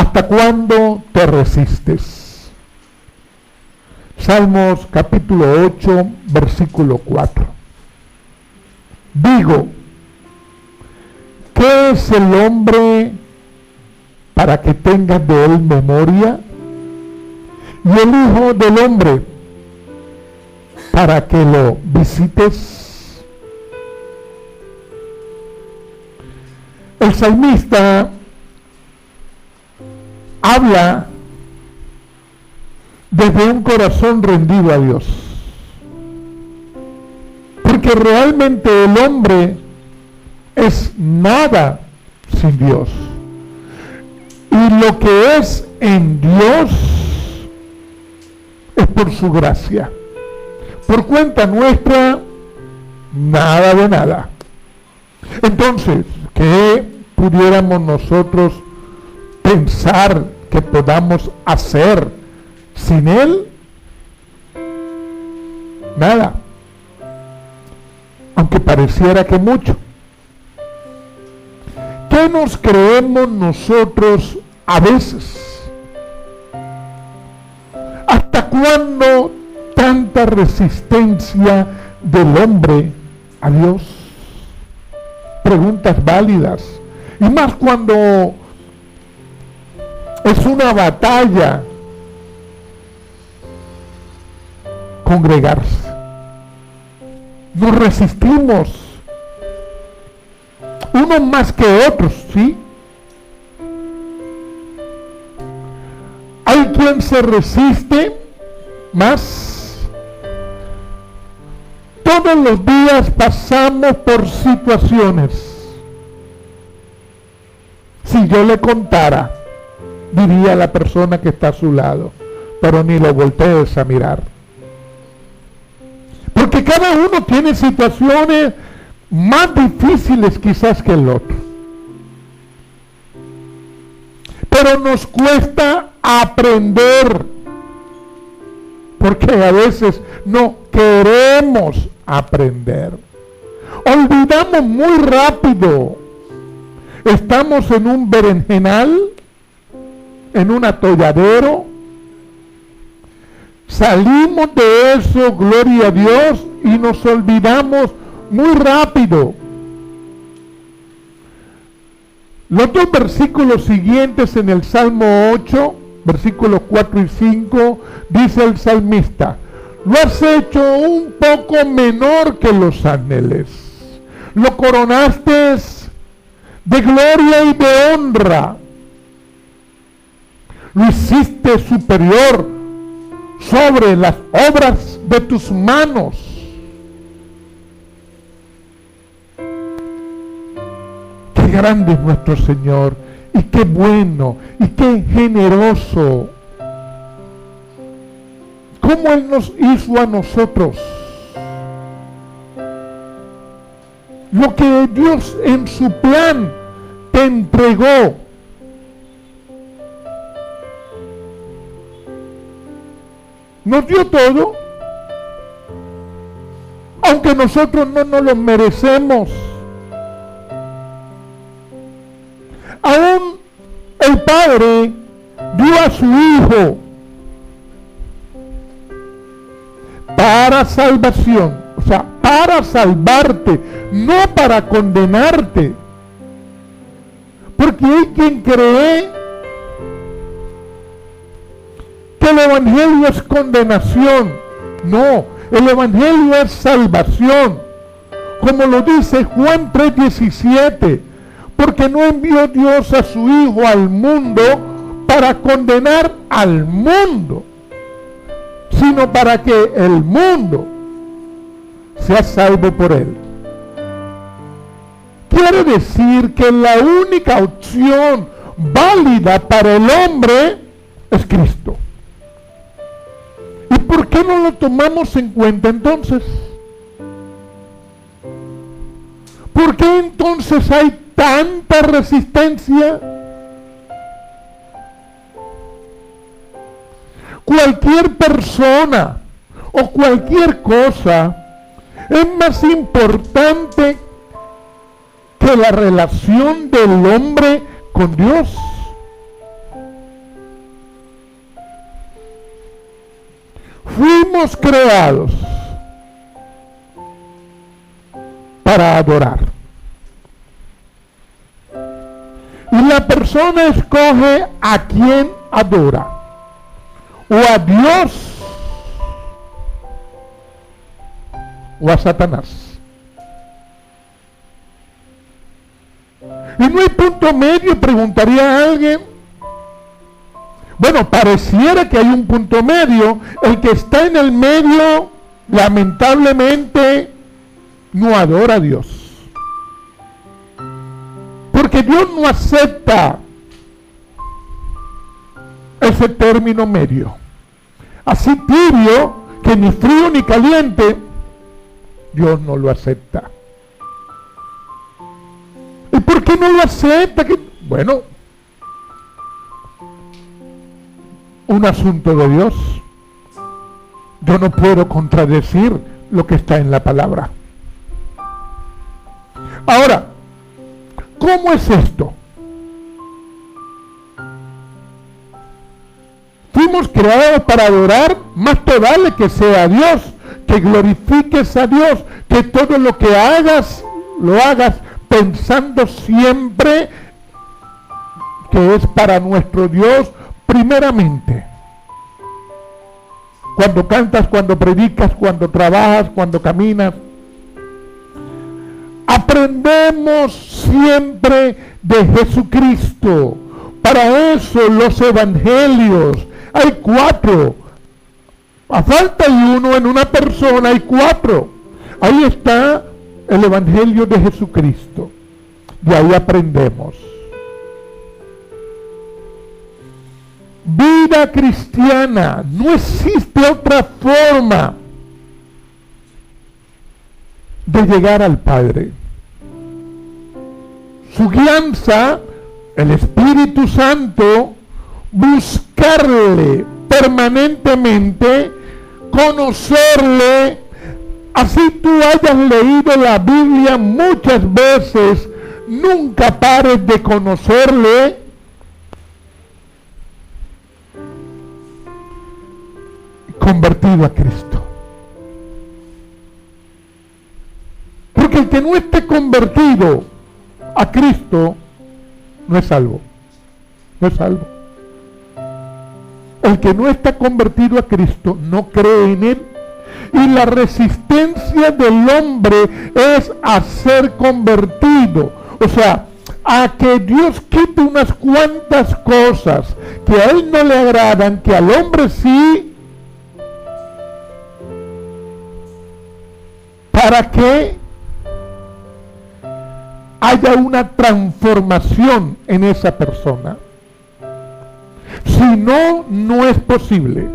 ¿Hasta cuándo te resistes? Salmos capítulo 8, versículo 4. Digo, ¿qué es el hombre para que tengas de él memoria? Y el hijo del hombre para que lo visites. El salmista habla desde un corazón rendido a Dios, porque realmente el hombre es nada sin Dios, y lo que es en Dios es por su gracia. Por cuenta nuestra, nada de nada. Entonces, ¿qué pudiéramos nosotros pensar que podamos hacer sin Él? Nada. Aunque pareciera que mucho. ¿Qué nos creemos nosotros a veces? ¿Hasta cuándo tanta resistencia del hombre a Dios? Preguntas válidas. Y más cuando es una batalla congregarse. Nos resistimos, unos más que otros, ¿sí? Hay quien se resiste más. Todos los días pasamos por situaciones. Si yo le contara, diría la persona que está a su lado, pero ni lo voltees a mirar. Porque cada uno tiene situaciones más difíciles quizás que el otro. Pero nos cuesta aprender, porque a veces no queremos aprender. Olvidamos muy rápido. Estamos en un berenjenal, en un atolladero. Salimos de eso, gloria a Dios, y nos olvidamos muy rápido. Los dos versículos siguientes en el Salmo 8, versículos 4 y 5, dice el salmista: lo has hecho un poco menor que los ángeles, lo coronaste de gloria y de honra, lo hiciste superior sobre las obras de tus manos. Qué grande es nuestro Señor, y qué bueno, y qué generoso. Cómo Él nos hizo a nosotros. Lo que Dios en su plan te entregó. Nos dio todo, aunque nosotros no nos lo merecemos. Aún el Padre dio a su Hijo para salvación, o sea, para salvarte, no para condenarte. Porque hay quien cree que el Evangelio es condenación. No, el Evangelio es salvación. Como lo dice Juan 3:17, porque no envió Dios a su Hijo al mundo para condenar al mundo, sino para que el mundo sea salvo por Él. Quiere decir que la única opción válida para el hombre es Cristo. ¿Y por qué no lo tomamos en cuenta entonces? ¿Por qué entonces hay tanta resistencia? Cualquier persona o cualquier cosa es más importante que la relación del hombre con Dios. Fuimos creados para adorar. Y la persona escoge a quién adora. O a Dios o a Satanás. Y no hay punto medio, preguntaría a alguien. Bueno, pareciera que hay un punto medio. El que está en el medio, lamentablemente, no adora a Dios. Porque Dios no acepta ese término medio. Así tibio, que ni frío ni caliente, Dios no lo acepta. ¿Y por qué no lo acepta? Bueno, un asunto de Dios. Yo no puedo contradecir lo que está en la palabra. Ahora, ¿cómo es esto? Fuimos creados para adorar, más te vale que sea Dios, que glorifiques a Dios, que todo lo que hagas, lo hagas pensando siempre que es para nuestro Dios primeramente. Cuando cantas, cuando predicas, cuando trabajas, cuando caminas. Aprendemos siempre de Jesucristo. Para eso los evangelios, hay 4. A falta de uno en una persona, hay 4. Ahí está el evangelio de Jesucristo. De ahí aprendemos. Vida cristiana, no existe otra forma de llegar al Padre. Su guianza, el Espíritu Santo, buscarle permanentemente, conocerle. Así tú hayas leído la Biblia muchas veces, nunca pares de conocerle. Convertido a Cristo. Porque el que no esté convertido a Cristo no es salvo. No es salvo. El que no está convertido a Cristo no cree en Él. Y la resistencia del hombre es a ser convertido. O sea, a que Dios quite unas cuantas cosas que a Él no le agradan, que al hombre sí, para que haya una transformación en esa persona. Si no, no es posible.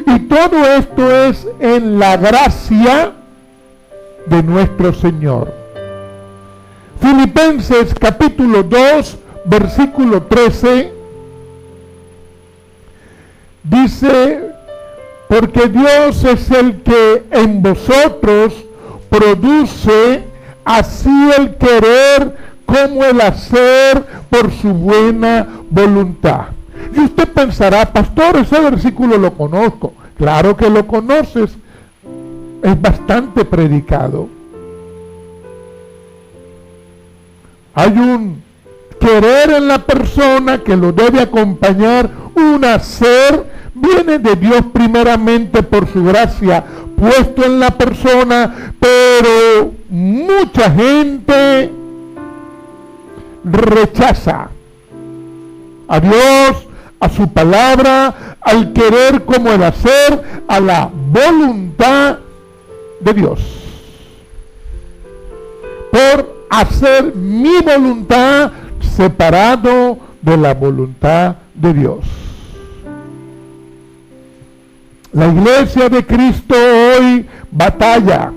Y todo esto es en la gracia de nuestro Señor. Filipenses capítulo 2, versículo 13, dice: porque Dios es el que en vosotros produce así el querer como el hacer por su buena voluntad. Y usted pensará, pastor, ese versículo lo conozco. Claro que lo conoces. Es bastante predicado. Hay un querer en la persona que lo debe acompañar un hacer. Viene de Dios primeramente por su gracia puesto en la persona, pero mucha gente rechaza a Dios, a su palabra, al querer como el hacer, a la voluntad de Dios. Por hacer mi voluntad separado de la voluntad de Dios. La iglesia de Cristo hoy batalla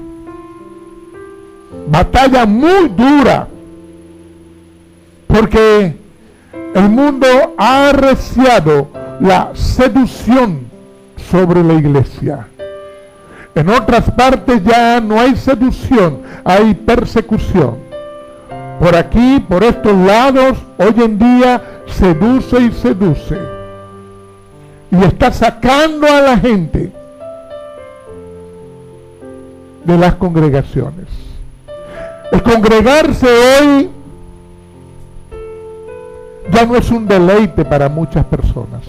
muy dura, porque el mundo ha arreciado la seducción sobre la iglesia. En otras partes ya no hay seducción, hay persecución. Por aquí, por estos lados, hoy en día seduce y seduce. Y está sacando a la gente de las congregaciones. El congregarse hoy ya no es un deleite para muchas personas.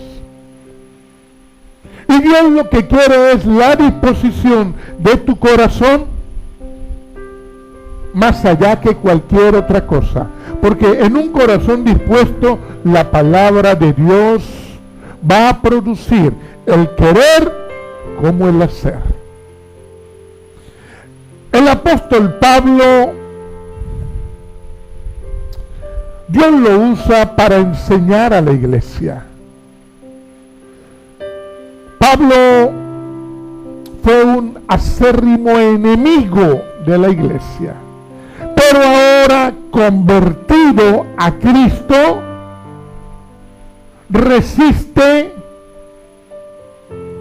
Y Dios lo que quiere es la disposición de tu corazón más allá que cualquier otra cosa. Porque en un corazón dispuesto, la palabra de Dios va a producir el querer como el hacer. El apóstol Pablo, Dios lo usa para enseñar a la iglesia. Pablo fue un acérrimo enemigo de la iglesia, pero ahora convertido a Cristo, resiste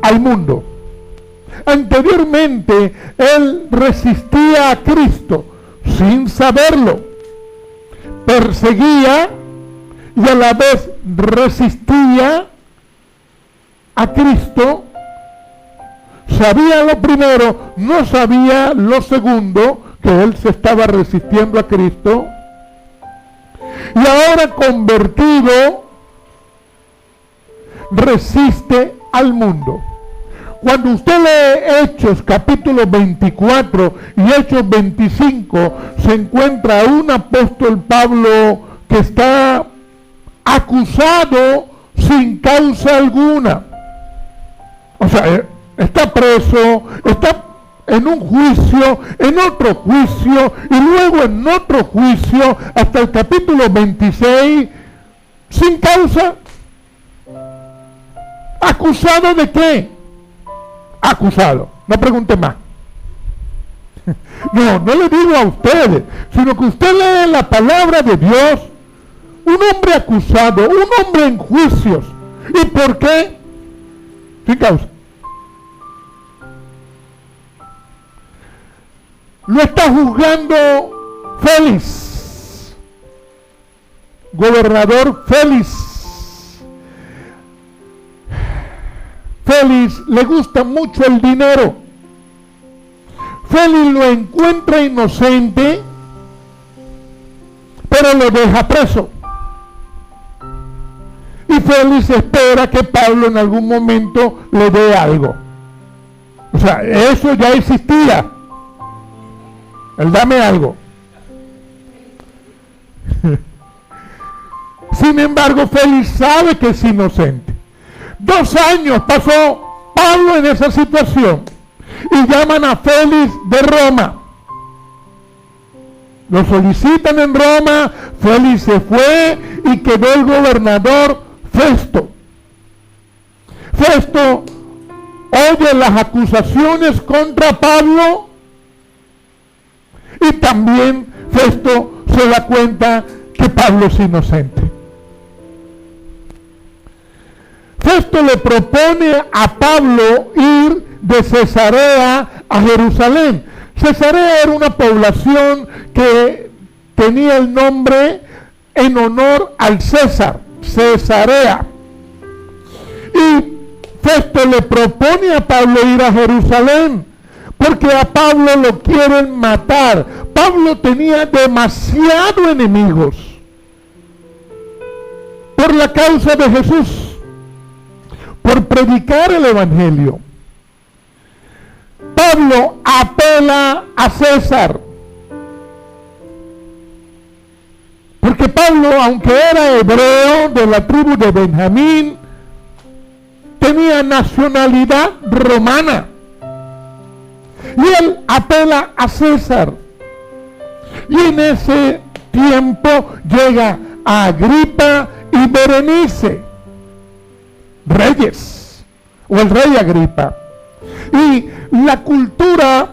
al mundo. Anteriormente él resistía a Cristo sin saberlo, perseguía y a la vez resistía a Cristo. Sabía lo primero, no sabía lo segundo, que él se estaba resistiendo a Cristo. Y ahora convertido, resiste al mundo. Cuando usted lee Hechos capítulo 24 y Hechos 25, se encuentra un apóstol Pablo que está acusado sin causa alguna. O sea, está preso, está en un juicio, en otro juicio, y luego en otro juicio, hasta el capítulo 26, sin causa. ¿Acusado de qué? Acusado. No pregunte más. No le digo a ustedes, sino que usted lee la palabra de Dios. Un hombre acusado, un hombre en juicios. ¿Y por qué? Sin causa. Lo está juzgando Félix, gobernador Félix. Félix le gusta mucho el dinero. Félix lo encuentra inocente, pero lo deja preso. Y Félix espera que Pablo en algún momento le dé algo. O sea, eso ya existía. Él dame algo. Sin embargo, Félix sabe que es inocente. 2 años pasó Pablo en esa situación y llaman a Félix de Roma. Lo solicitan en Roma, Félix se fue y quedó el gobernador Festo. Festo oye las acusaciones contra Pablo y también Festo se da cuenta que Pablo es inocente. Festo le propone a Pablo ir de Cesarea a Jerusalén. Cesarea era una población que tenía el nombre en honor al César, Cesarea. Y Festo le propone a Pablo ir a Jerusalén, porque a Pablo lo quieren matar. Pablo tenía demasiados enemigos por la causa de Jesús, por predicar el evangelio. Pablo apela a César, porque Pablo, aunque era hebreo de la tribu de Benjamín, tenía nacionalidad romana. Y él apela a César. Y en ese tiempo llega a Agripa y Berenice, reyes, o el rey Agripa. Y la cultura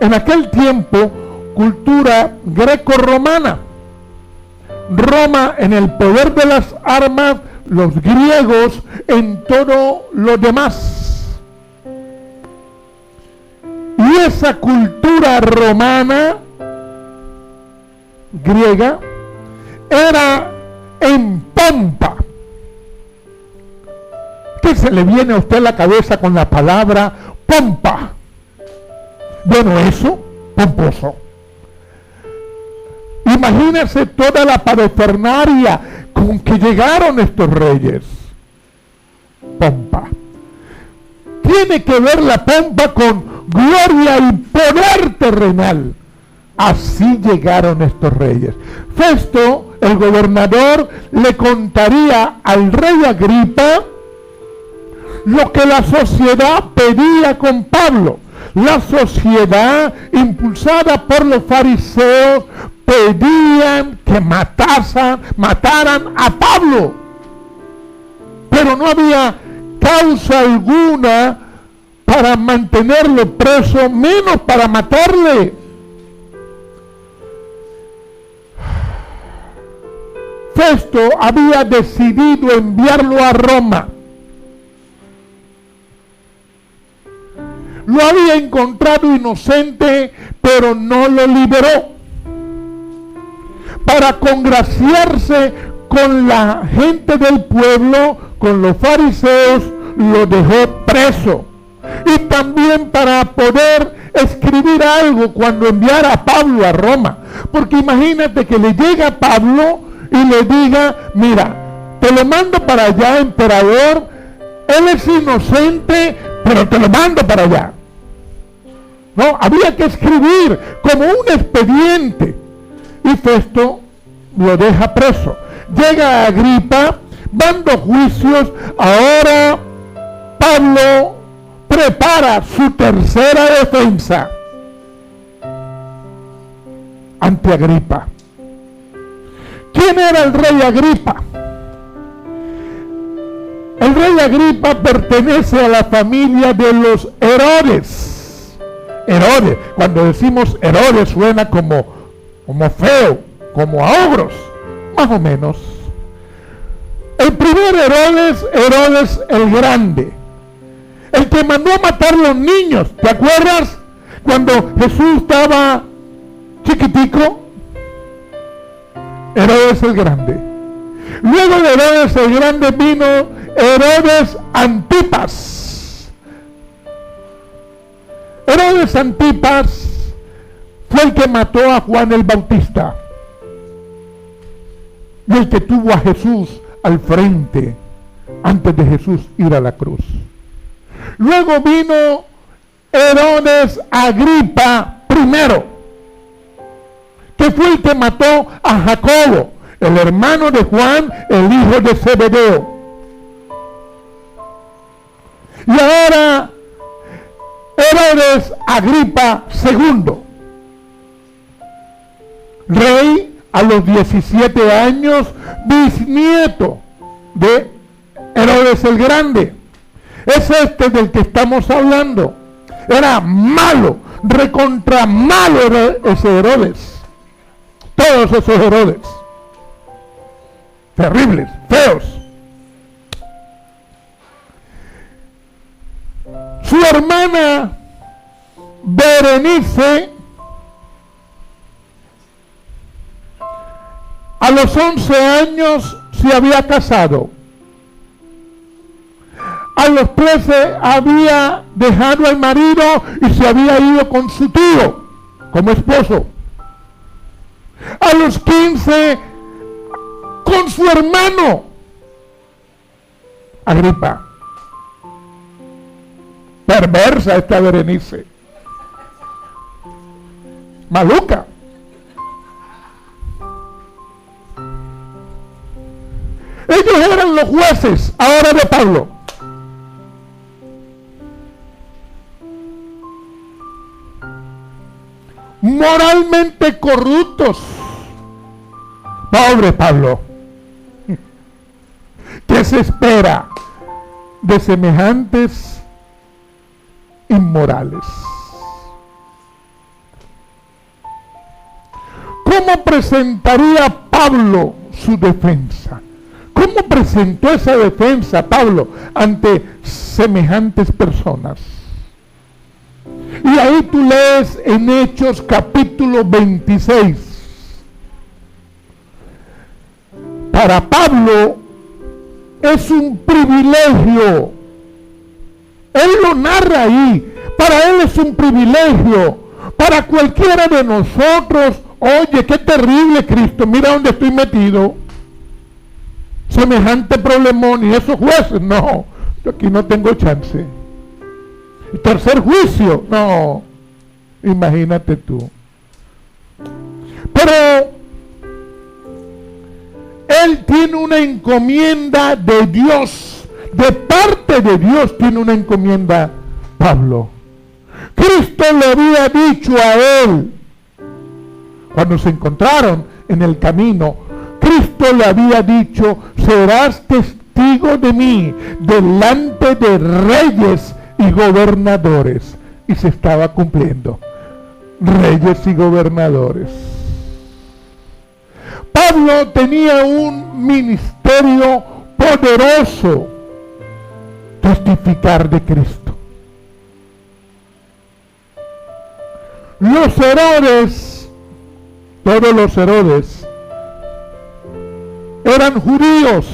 en aquel tiempo, cultura greco-romana. Roma en el poder de las armas, los griegos en todo lo demás. Y esa cultura romana, griega, era en pompa. ¿Qué se le viene a usted a la cabeza con la palabra pompa? Bueno, eso, pomposo. Imagínense toda la parafernalia con que llegaron estos reyes. Pompa. Tiene que ver la pompa con gloria y poder terrenal. Así llegaron estos reyes. Festo, el gobernador, le contaría al rey Agripa lo que la sociedad pedía con Pablo. La sociedad, impulsada por los fariseos, pedían que mataran a Pablo. Pero no había causa alguna para mantenerlo preso, menos para matarle. Festo había decidido enviarlo a Roma. Lo había encontrado inocente, pero no lo liberó. Para congraciarse con la gente del pueblo, con los fariseos, lo dejó preso. Y también para poder escribir algo cuando enviara a Pablo a Roma. Porque imagínate que le llega a Pablo y le diga, mira, te lo mando para allá, emperador, él es inocente, pero te lo mando para allá. No, había que escribir como un expediente. Y Festo lo deja preso. Llega a Agripa, van 2 juicios. Ahora Pablo prepara su tercera defensa ante Agripa. ¿Quién era el rey Agripa? El rey Agripa pertenece a la familia de los Herodes. Herodes, cuando decimos Herodes suena como feo, como a ogros, más o menos. El primer Herodes el Grande, el que mandó a matar los niños. ¿Te acuerdas? Cuando Jesús estaba chiquitico, Herodes el Grande. Luego de Herodes el Grande vino Herodes Antipas. Herodes Antipas fue el que mató a Juan el Bautista y el que tuvo a Jesús al frente antes de Jesús ir a la cruz. Luego vino Herodes Agripa I, que fue el que mató a Jacobo, el hermano de Juan, el hijo de Zebedeo. Y ahora Herodes Agripa II, rey a los 17 años, bisnieto de Herodes el Grande. Es este del que estamos hablando. Era malo, recontra malo era ese Herodes. Todos esos Herodes. Terribles, feos. Su hermana Berenice, a los 11 años se había casado. A los 13 había dejado al marido y se había ido con su tío como esposo. A los 15 con su hermano Agripa. Perversa esta Berenice. Maluca. Ellos eran los jueces ahora de Pablo. Moralmente corruptos. Pobre Pablo. ¿Qué se espera de semejantes inmorales? ¿Cómo presentaría Pablo su defensa? ¿Cómo presentó esa defensa Pablo ante semejantes personas? Y ahí tú lees en Hechos capítulo 26. Para Pablo es un privilegio. Él lo narra ahí. Para Él es un privilegio. Para cualquiera de nosotros, oye, qué terrible, Cristo, mira dónde estoy metido. Semejante problemón, y esos jueces, no, yo aquí no tengo chance. El tercer juicio, no, imagínate tú. Pero Él tiene una encomienda de Dios, de parte de Dios tiene una encomienda Pablo. Cristo le había dicho a él, cuando se encontraron en el camino, Cristo le había dicho, serás testigo de mí delante de reyes y gobernadores. Y se estaba cumpliendo. Reyes y gobernadores. Pablo tenía un ministerio poderoso, testificar de Cristo. Los Herodes, todos los Herodes, eran judíos.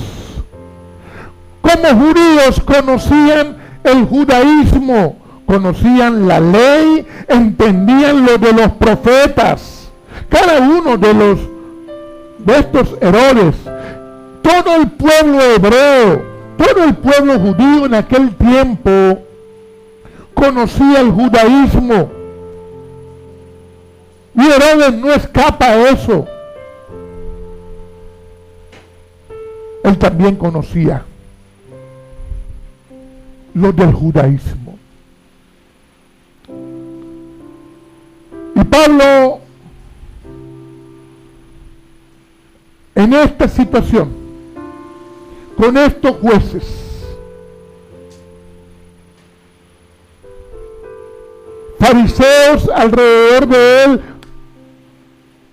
Como judíos conocían el judaísmo, conocían la ley, entendían lo de los profetas. Cada uno de estos Herodes, todo el pueblo hebreo, todo el pueblo judío en aquel tiempo conocía el judaísmo. Y Herodes no escapa a eso. Él también conocía lo del judaísmo. Y Pablo, en esta situación, con estos jueces, fariseos alrededor de él,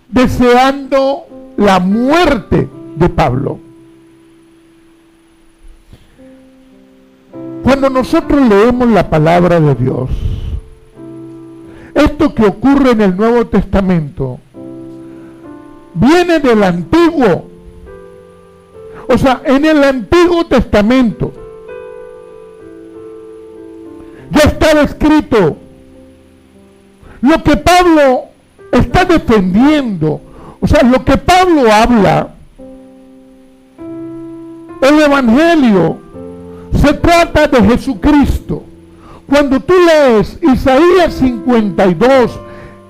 deseando la muerte de Pablo. Cuando nosotros leemos la palabra de Dios, esto que ocurre en el Nuevo Testamento viene del Antiguo. O sea, en el Antiguo Testamento ya estaba escrito lo que Pablo está defendiendo. O sea, lo que Pablo habla, el Evangelio, se trata de Jesucristo. Cuando tú lees Isaías 52,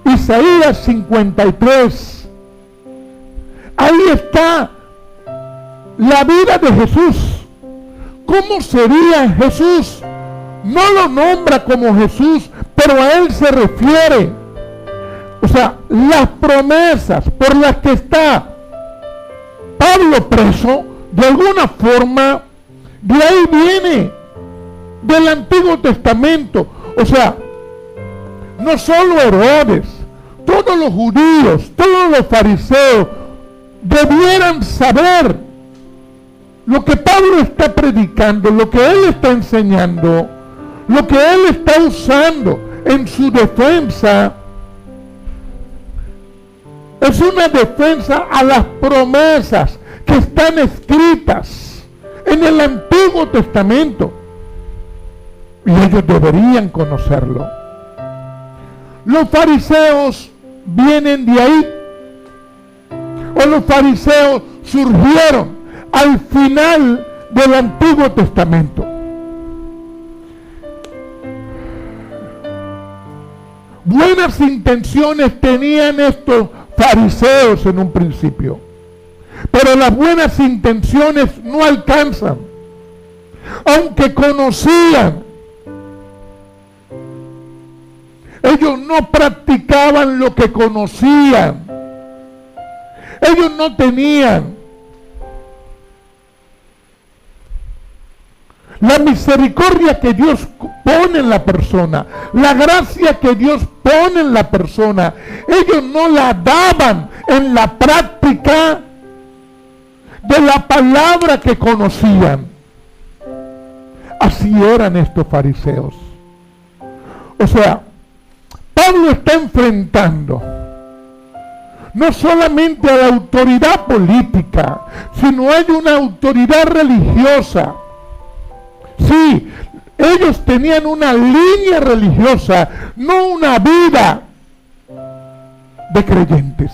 Isaías 53, ahí está la vida de Jesús. ¿Cómo sería Jesús? No lo nombra como Jesús, pero a él se refiere. O sea, las promesas por las que está Pablo preso, de alguna forma, de ahí viene, del Antiguo Testamento. O sea, no solo Herodes, todos los judíos, todos los fariseos debieran saber lo que Pablo está predicando, lo que él está enseñando, lo que él está usando en su defensa. Es una defensa a las promesas que están escritas en el Antiguo Testamento. Y ellos deberían conocerlo. Los fariseos vienen de ahí. O los fariseos surgieron al final del Antiguo Testamento. Buenas intenciones tenían estos fariseos en un principio, pero las buenas intenciones no alcanzan. Aunque conocían, ellos no practicaban lo que conocían. Ellos no tenían la misericordia que Dios pone en la persona, la gracia que Dios pone en la persona. Ellos no la daban en la práctica de la palabra que conocían. Así eran estos fariseos. O sea, Pablo está enfrentando no solamente a la autoridad política, sino hay una autoridad religiosa. Sí, ellos tenían una línea religiosa, no una vida de creyentes.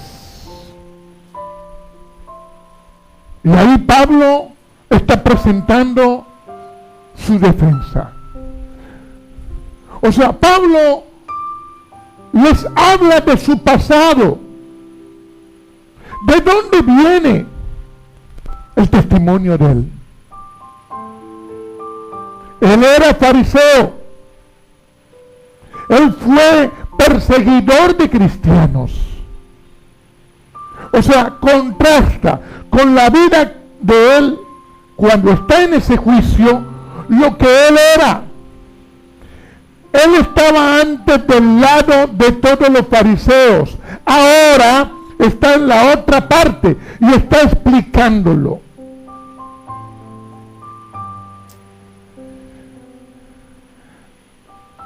Y ahí Pablo está presentando su defensa. O sea, Pablo les habla de su pasado. ¿De dónde viene el testimonio de él? Él era fariseo. Él fue perseguidor de cristianos. O sea, contrasta con la vida de él cuando está en ese juicio lo que él era. Él estaba antes del lado de todos los fariseos. Ahora está en la otra parte y está explicándolo.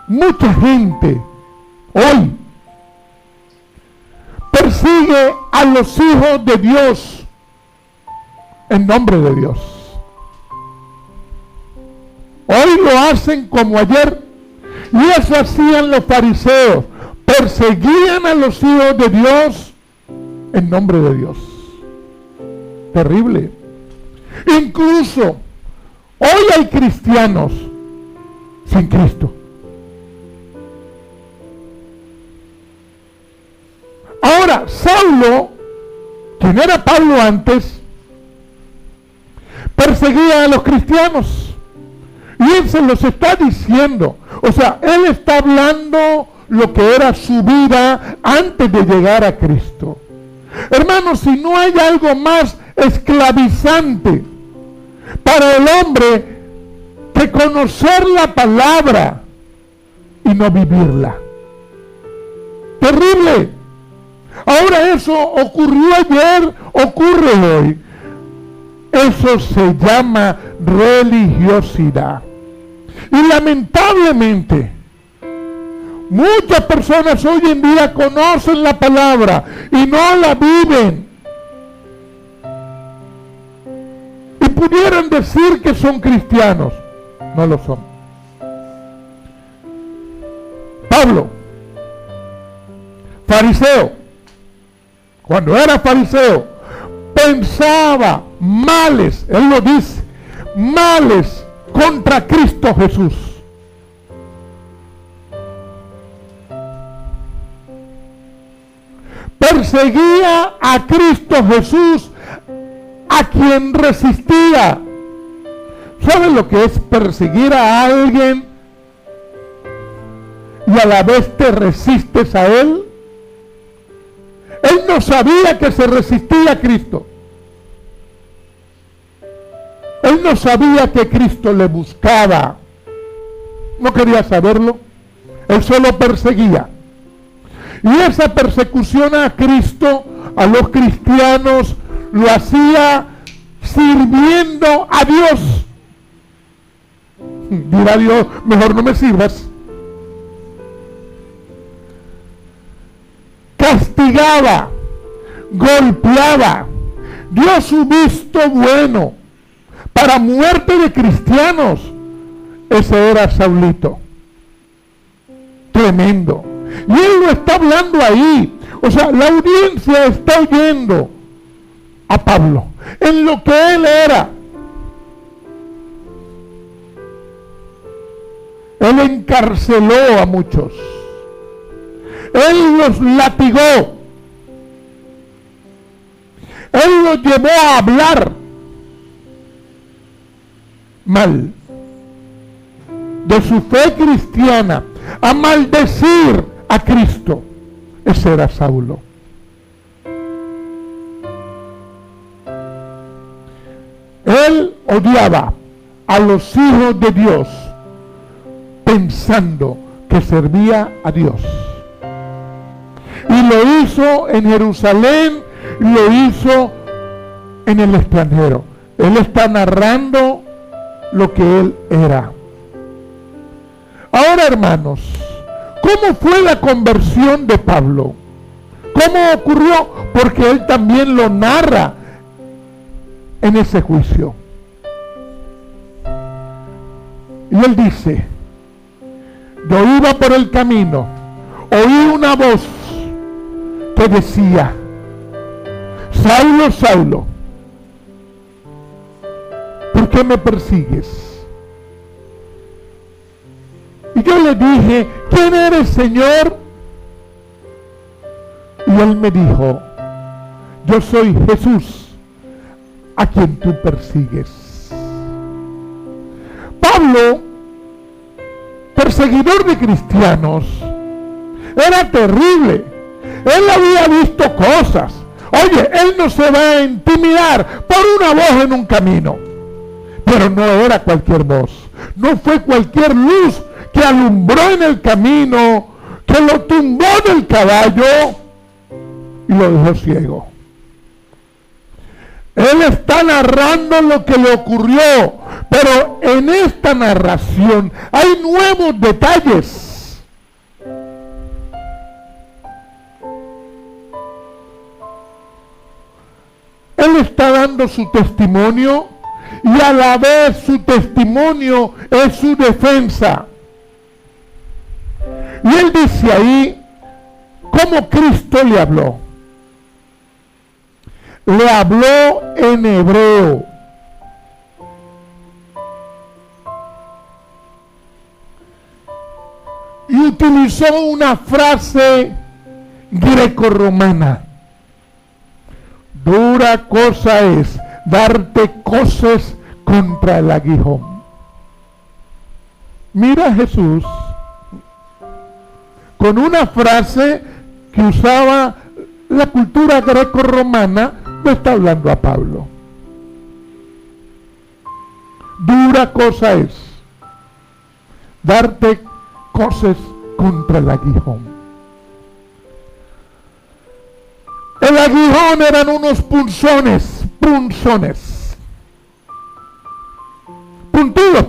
Mucha gente hoy persigue a los hijos de Dios en nombre de Dios. Hoy lo hacen como ayer, y eso hacían los fariseos. Perseguían a los hijos de Dios en nombre de Dios. Terrible. Incluso hoy hay cristianos sin Cristo. Ahora, Saulo, quien era Pablo antes, perseguía a los cristianos. Y él se los está diciendo. O sea, él está hablando lo que era su vida antes de llegar a Cristo. Hermanos, si no hay algo más esclavizante para el hombre que conocer la palabra y no vivirla. Terrible. Ahora eso ocurrió ayer, ocurre hoy. Eso se llama religiosidad. Y lamentablemente, muchas personas hoy en día conocen la palabra y no la viven. Y pudieran decir que son cristianos. No lo son. Pablo, fariseo, cuando era fariseo, pensaba males, él lo dice, males contra Cristo Jesús. Perseguía a Cristo Jesús, a quien resistía. ¿Saben lo que es perseguir a alguien y a la vez te resistes a él? Él no sabía que se resistía a Cristo. Él no sabía que Cristo le buscaba. No quería saberlo. Él solo perseguía. Y esa persecución a Cristo, a los cristianos, lo hacía sirviendo a Dios. Dirá Dios, mejor no me sirvas. Castigaba, golpeaba, dio su visto bueno para muerte de cristianos. Ese era Saulito. Tremendo. Y él lo está hablando ahí. O sea, la audiencia está oyendo a Pablo en lo que él era. Él encarceló a muchos. Él los latigó. Él los llevó a hablar mal de su fe cristiana, a maldecir a Cristo. Ese era Saulo. Él odiaba a los hijos de Dios pensando que servía a Dios. Y lo hizo en Jerusalén, y lo hizo en el extranjero. Él está narrando lo que él era. Ahora, hermanos, ¿cómo fue la conversión de Pablo? ¿Cómo ocurrió? Porque él también lo narra en ese juicio. Y él dice, yo iba por el camino, oí una voz que decía, Saulo, Saulo, ¿por qué me persigues? Y yo le dije, ¿quién eres, Señor? Y él me dijo, yo soy Jesús, a quien tú persigues. Pablo, perseguidor de cristianos, era terrible. Él había visto cosas. Oye, él no se va a intimidar por una voz en un camino. Pero no era cualquier voz. No fue cualquier luz que alumbró en el camino, que lo tumbó del caballo y lo dejó ciego. Él está narrando lo que le ocurrió, pero en esta narración hay nuevos detalles. Él está dando su testimonio y a la vez su testimonio es su defensa. Y él dice ahí cómo Cristo le habló. Le habló en hebreo. Y utilizó una frase grecorromana. Dura cosa es darte coces contra el aguijón. Mira a Jesús con una frase que usaba la cultura grecorromana. No está hablando a Pablo. Dura cosa es darte coces contra el aguijón. El aguijón eran unos punzones, puntudos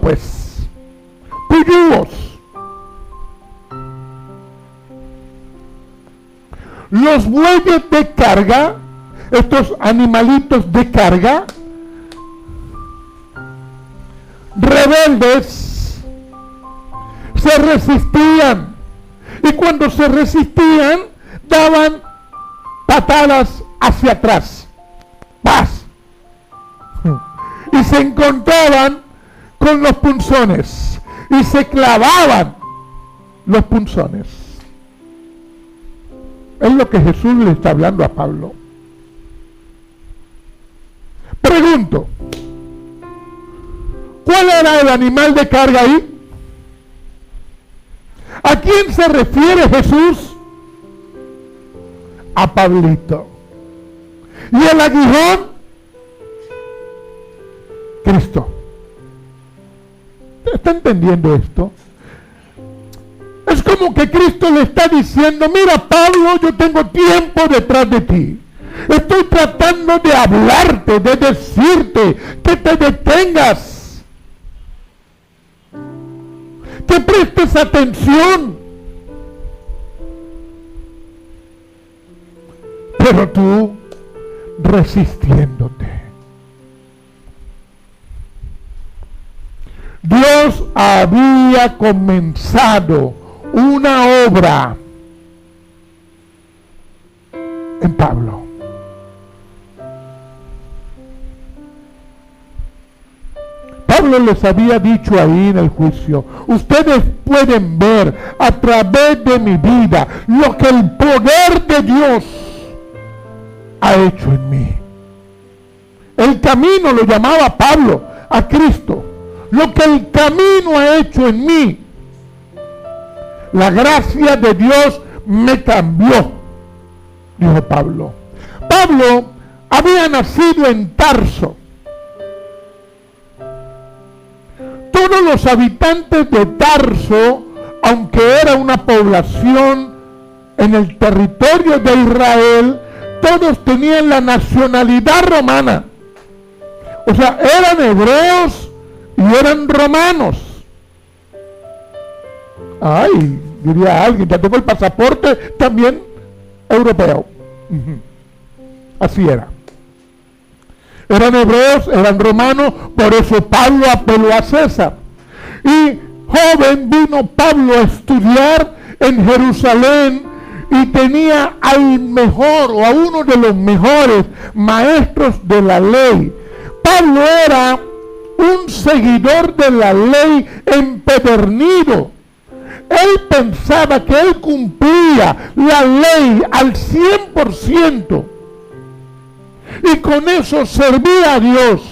pues, puyúos. Los bueyes de carga, estos animalitos de carga, rebeldes, se resistían. Y cuando se resistían, daban patadas hacia atrás. ¡Paz! Y se encontraban con los punzones. Y se clavaban los punzones. Es lo que Jesús le está hablando a Pablo. Pregunto, ¿cuál era el animal de carga ahí? ¿A quién se refiere Jesús? A Pablito. ¿Y el aguijón? Cristo. ¿Está entendiendo esto? Es como que Cristo le está diciendo, mira Pablo, yo tengo tiempo detrás de ti. Estoy tratando de hablarte, de decirte que te detengas, que prestes atención. Pero tú resistiéndote. Dios había comenzado una obra en Pablo. Pablo les había dicho ahí en el juicio, ustedes pueden ver a través de mi vida lo que el poder de Dios ha hecho en mí. El camino lo llamaba Pablo a Cristo. Lo que el camino ha hecho en mí. La gracia de Dios me cambió, dijo Pablo. Pablo había nacido en Tarso. Todos los habitantes de Tarso, aunque era una población en el territorio de Israel, todos tenían la nacionalidad romana. O sea, eran hebreos y eran romanos. Ay, diría alguien, ya tengo el pasaporte también europeo. Así era. Eran hebreos, eran romanos, por eso Pablo apeló a César. Y joven vino Pablo a estudiar en Jerusalén y tenía al mejor o a uno de los mejores maestros de la ley. Pablo era un seguidor de la ley empedernido. Él pensaba que él cumplía la ley al 100% y con eso servía a Dios.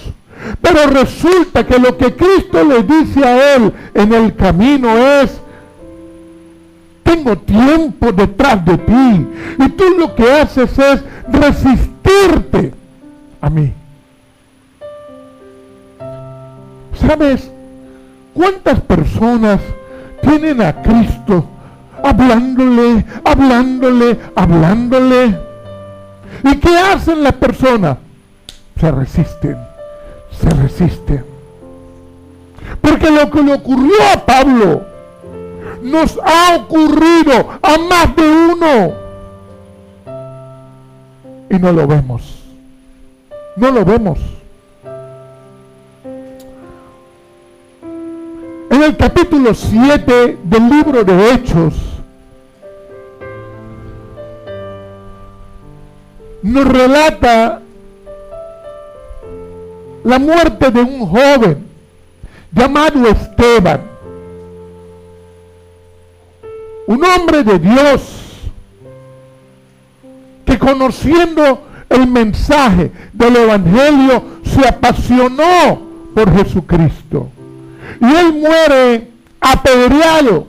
Pero resulta que lo que Cristo le dice a él en el camino es: tengo tiempo detrás de ti y tú lo que haces es resistirte a mí. ¿Sabes cuántas personas tienen a Cristo hablándole? ¿Y qué hacen las personas? Se resisten. Porque lo que le ocurrió a Pablo nos ha ocurrido a más de uno. Y no lo vemos. En el capítulo 7 del libro de Hechos nos relata la muerte de un joven llamado Esteban, un hombre de Dios que, conociendo el mensaje del Evangelio, se apasionó por Jesucristo. Y él muere apedreado.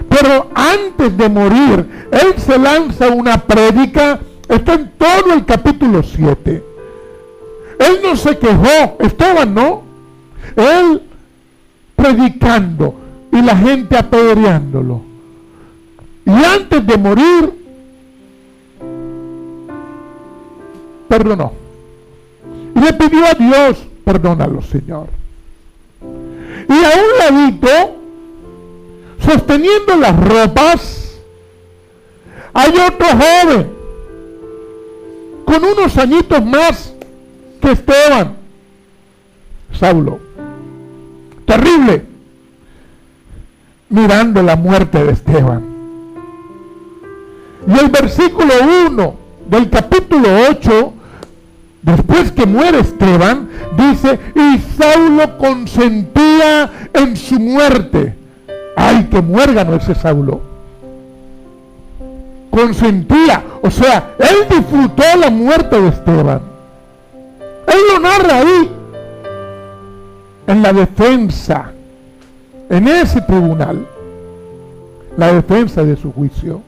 Pero antes de morir, él se lanza una prédica. Está en todo el capítulo 7. Él no se quejó, Esteban no. Él predicando y la gente apedreándolo. Y antes de morir, perdonó. Y le pidió a Dios: perdónalo, Señor. Y a un ladito, sosteniendo las ropas, hay otro joven, con unos añitos más que Esteban, Saulo. Terrible, mirando la muerte de Esteban. Y el versículo 1 del capítulo 8, después que muere Esteban, dice: y Saulo consentía en su muerte. ¡Ay, qué muérgano ese Saulo! Consentía, o sea, él disfrutó la muerte de Esteban. Él lo narra ahí, en la defensa, en ese tribunal, la defensa de su juicio.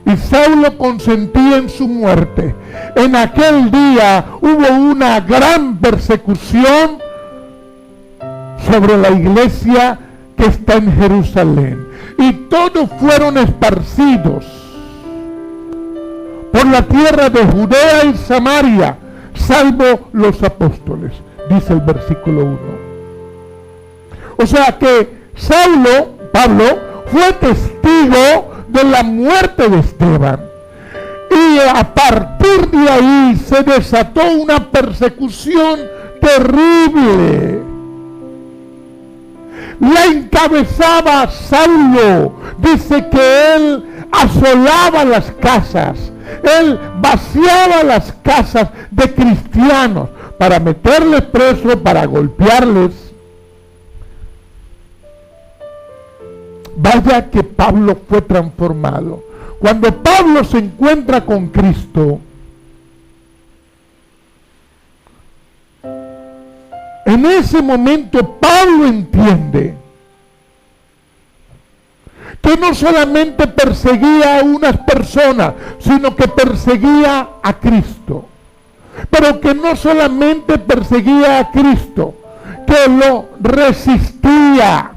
Y Saulo consentía en su muerte. En aquel día hubo una gran persecución sobre la iglesia que está en Jerusalén. Y todos fueron esparcidos por la tierra de Judea y Samaria, salvo los apóstoles, dice el versículo 1. O sea que Pablo, fue testigo de la muerte de Esteban. Y a partir de ahí se desató una persecución terrible. La encabezaba Saulo. Dice que él asolaba las casas. Él vaciaba las casas de cristianos para meterles preso, para golpearles. Vaya que Pablo fue transformado. Cuando Pablo se encuentra con Cristo, en ese momento Pablo entiende que no solamente perseguía a unas personas, sino que perseguía a Cristo. Pero que no solamente perseguía a Cristo, que lo resistía.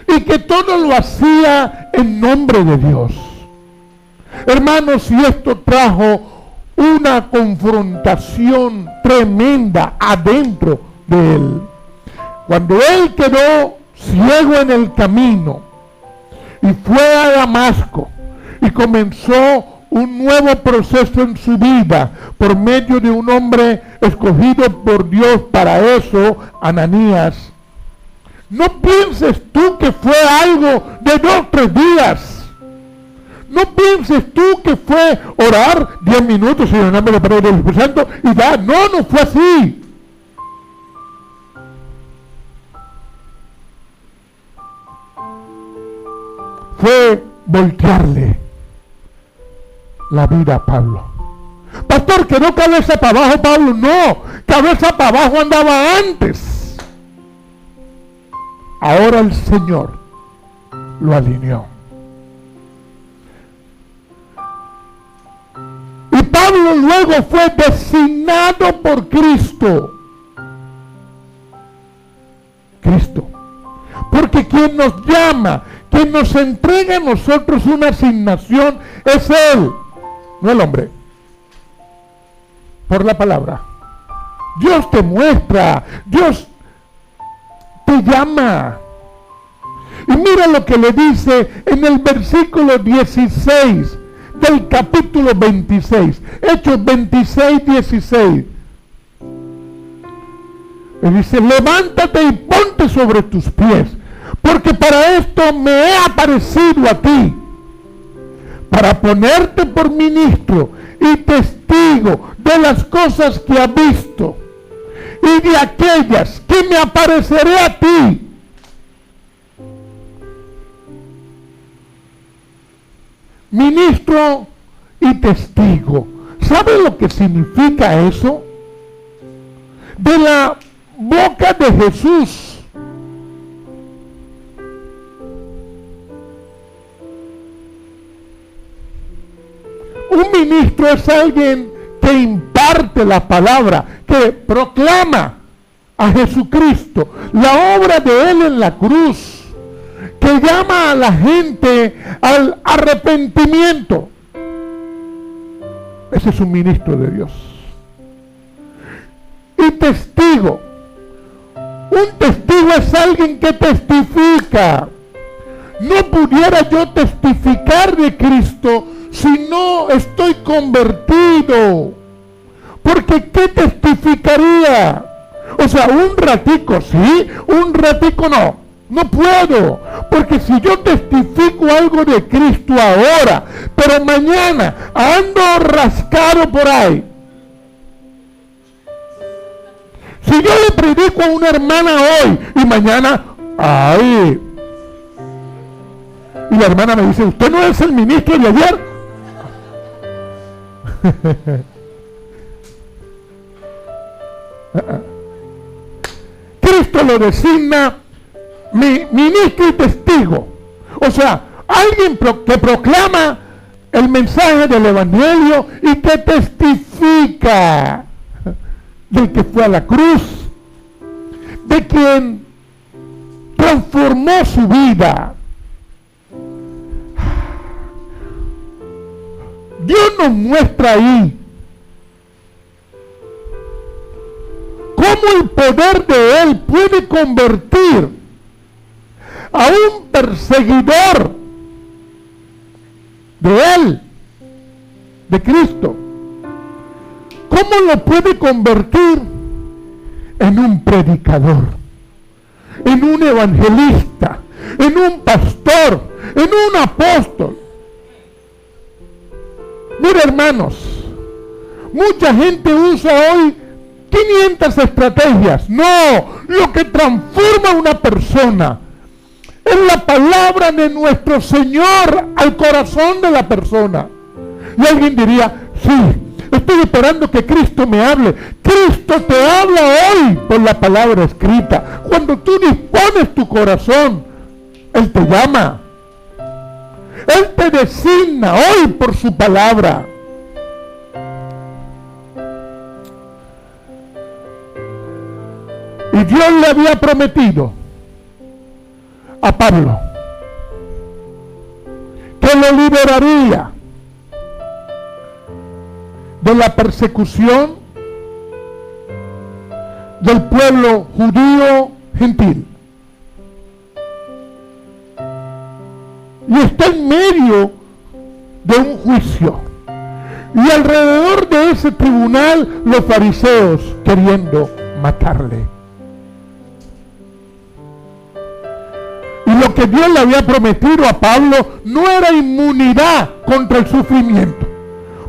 Y que todo lo hacía en nombre de Dios. Hermanos, y esto trajo una confrontación tremenda adentro de él. Cuando él quedó ciego en el camino y fue a Damasco y comenzó un nuevo proceso en su vida por medio de un hombre escogido por Dios para eso, Ananías. No pienses tú que fue algo de 2 o 3 días. No pienses tú que fue orar 10 minutos en el nombre del Padre y del Espíritu Santo y ya. No, no fue así. Fue voltearle la vida a Pablo. Pastor, que no cabeza para abajo Pablo. No, cabeza para abajo andaba antes. Ahora el Señor lo alineó. Y Pablo luego fue designado por Cristo. Porque quien nos llama, quien nos entrega a nosotros una asignación es Él, no el hombre. Por la palabra. Dios te muestra, Dios te llama. Y mira lo que le dice en el versículo 16 del capítulo 26, Hechos 26, 16. Le dice, levántate y ponte sobre tus pies, porque para esto me he aparecido a ti, para ponerte por ministro y testigo de las cosas que has visto y de aquellas que me apareceré a ti. Ministro y testigo. ¿Sabe lo que significa eso? De la boca de Jesús. Un ministro es alguien que imparte la palabra, que proclama a Jesucristo, la obra de Él en la cruz, que llama a la gente al arrepentimiento. Ese es un ministro de Dios. Y testigo. Un testigo es alguien que testifica. No pudiera yo testificar de Cristo si no estoy convertido. Porque ¿qué testificaría? O sea, un ratico sí, un ratico no. No puedo, porque si yo testifico algo de Cristo ahora, pero mañana ando rascado por ahí. Si yo le predico a una hermana hoy y mañana, ay, y la hermana me dice, ¿usted no es el ministro de ayer? Cristo lo designa ministro y testigo. O sea, alguien que proclama el mensaje del evangelio y que testifica del que fue a la cruz, de quien transformó su vida. Dios nos muestra ahí cómo el poder de Él puede convertir a un perseguidor de Él, de Cristo. ¿Cómo lo puede convertir en un predicador, en un evangelista, en un pastor, en un apóstol? Mira, hermanos, mucha gente usa hoy 500 estrategias. No, lo que transforma a una persona es la palabra de nuestro Señor al corazón de la persona. Y alguien diría, sí, estoy esperando que Cristo me hable. Cristo te habla hoy por la palabra escrita. Cuando tú dispones tu corazón, Él te llama. Él te designa hoy por su palabra. Y Dios le había prometido a Pablo que lo liberaría de la persecución del pueblo judío gentil. Y está en medio de un juicio. Y alrededor de ese tribunal los fariseos queriendo matarle. Y lo que Dios le había prometido a Pablo no era inmunidad contra el sufrimiento.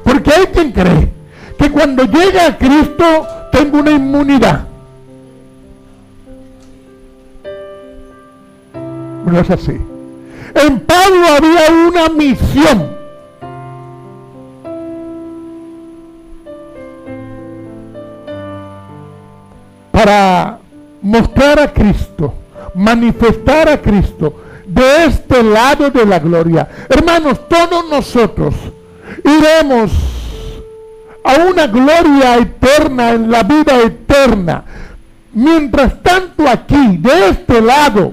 Porque hay quien cree que cuando llega a Cristo tengo una inmunidad. No es así. En Pablo había una misión. Para mostrar a Cristo, manifestar a Cristo de este lado de la gloria. Hermanos, todos nosotros iremos a una gloria eterna, en la vida eterna. Mientras tanto aquí, de este lado,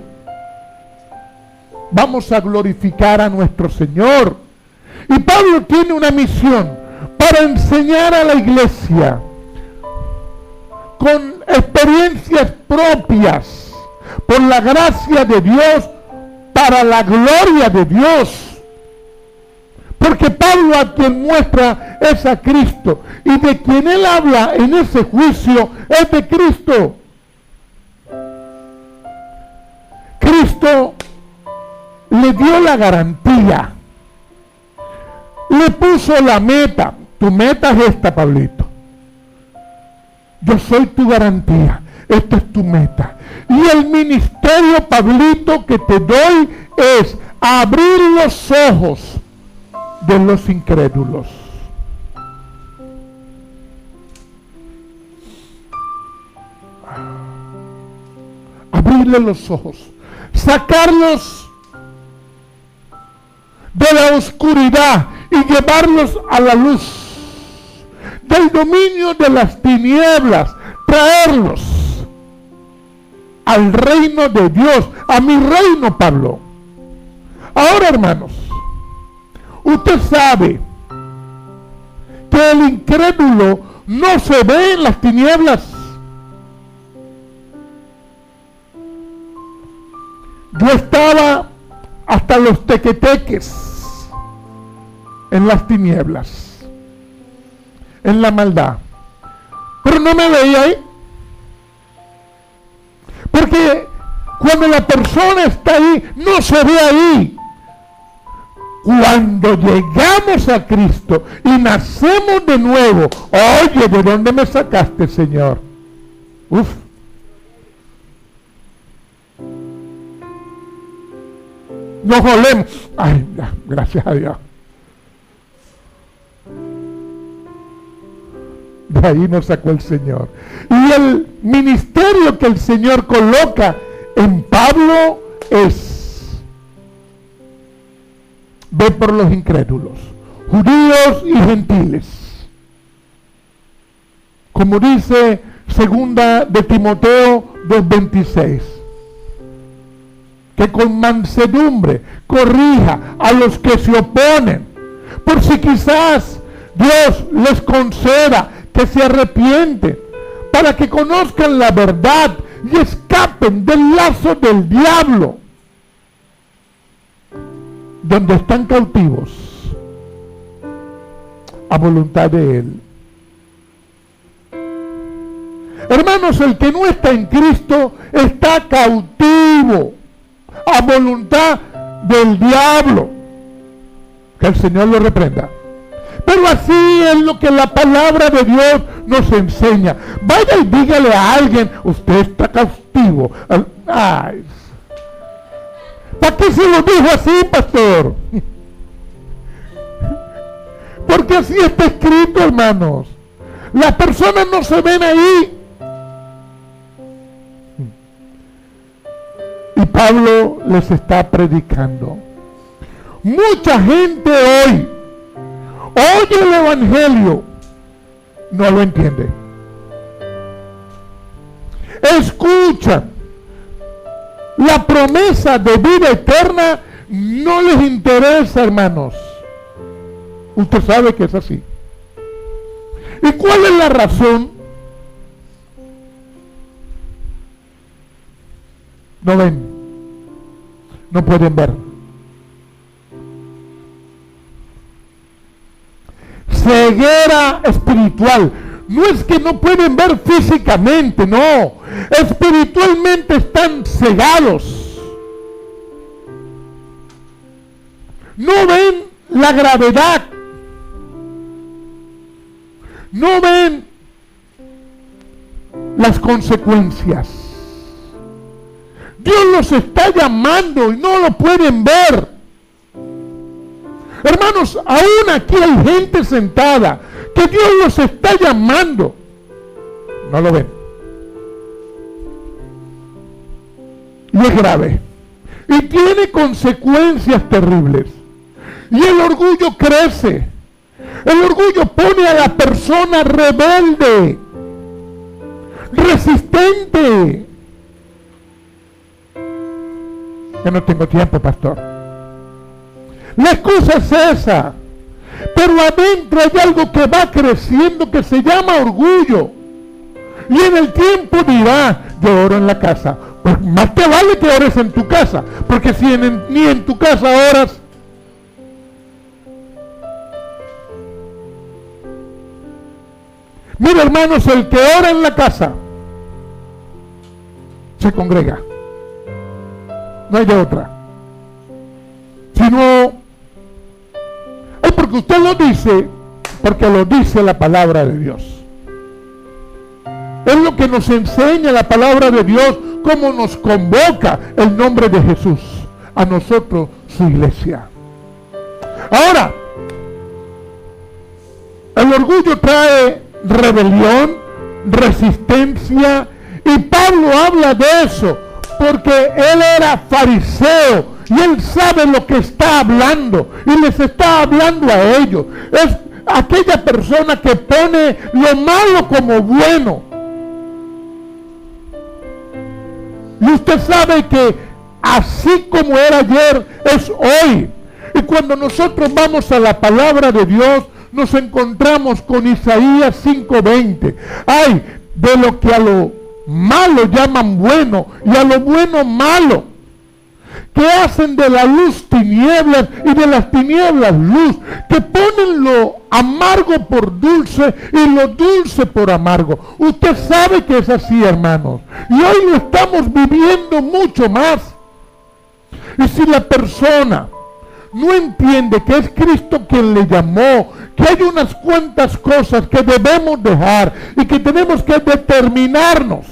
vamos a glorificar a nuestro Señor. Y Pablo tiene una misión para enseñar a la iglesia con experiencias propias, por la gracia de Dios, para la gloria de Dios. Porque Pablo a quien muestra es a Cristo, y de quien él habla en ese juicio es de Cristo. Cristo le dio la garantía, le puso la meta. Tu meta es esta, Pablito. Yo soy tu garantía, esta es tu meta. Y el ministerio, Pablito, que te doy es abrir los ojos de los incrédulos. Abrirle los ojos, sacarlos de la oscuridad y llevarlos a la luz del dominio de las tinieblas, traerlos al reino de Dios, a mi reino, Pablo. Ahora, hermanos, usted sabe que el incrédulo no se ve en las tinieblas. Yo estaba hasta los tequeteques en las tinieblas, en la maldad, pero no me veía ahí. Porque cuando la persona está ahí, no se ve ahí. Cuando llegamos a Cristo y nacemos de nuevo, oye, ¿de dónde me sacaste, Señor? Uf. Nos olemos. Ay, gracias a Dios. De ahí nos sacó el Señor. Y el ministerio que el Señor coloca en Pablo es ver por los incrédulos, judíos y gentiles. Como dice segunda de Timoteo 2:26, que con mansedumbre corrija a los que se oponen, por si quizás Dios les conceda que se arrepienten, para que conozcan la verdad y escapen del lazo del diablo, donde están cautivos a voluntad de Él. Hermanos, el que no está en Cristo está cautivo a voluntad del diablo. Que el Señor lo reprenda. Pero así es lo que la palabra de Dios nos enseña. Vaya y dígale a alguien, usted está cautivo. Ay, ¿para qué se lo dijo así, pastor? Porque así está escrito, hermanos. Las personas no se ven ahí. Y Pablo les está predicando. Mucha gente hoy oye el evangelio, no lo entiende. Escuchan la promesa de vida eterna, no les interesa, hermanos. Usted sabe que es así. ¿Y cuál es la razón? No ven, no pueden ver. ceguera espiritual. No es que no pueden ver físicamente, no. Espiritualmente están cegados. No ven la gravedad. No ven las consecuencias. Dios los está llamando y no lo pueden ver. Hermanos, aún aquí hay gente sentada que Dios los está llamando. No lo ven. Y es grave. Y tiene consecuencias terribles. Y el orgullo crece. El orgullo pone a la persona rebelde, resistente. Ya no tengo tiempo, pastor. La excusa es esa. Pero adentro hay algo que va creciendo que se llama orgullo. Y en el tiempo dirá, yo oro en la casa. Pues más te vale que ores en tu casa. Porque si ni en tu casa oras. Mira, hermanos, el que ora en la casa se congrega. No hay de otra. Sino, es porque usted lo dice, porque lo dice la palabra de Dios. Es lo que nos enseña la palabra de Dios, cómo nos convoca el nombre de Jesús a nosotros, su iglesia. Ahora, el orgullo trae rebelión, resistencia, y Pablo habla de eso porque él era fariseo y él sabe lo que está hablando y les está hablando a ellos. Es aquella persona que pone lo malo como bueno. Y usted sabe que así como era ayer es hoy. Y cuando nosotros vamos a la palabra de Dios, nos encontramos con Isaías 5:20. Ay, de lo que a lo malo llaman bueno y a lo bueno malo, que hacen de la luz tinieblas y de las tinieblas luz, que ponen lo amargo por dulce y lo dulce por amargo. Usted sabe que es así, hermanos, y hoy lo estamos viviendo mucho más. Y si la persona no entiende que es Cristo quien le llamó, que hay unas cuantas cosas que debemos dejar y que tenemos que determinarnos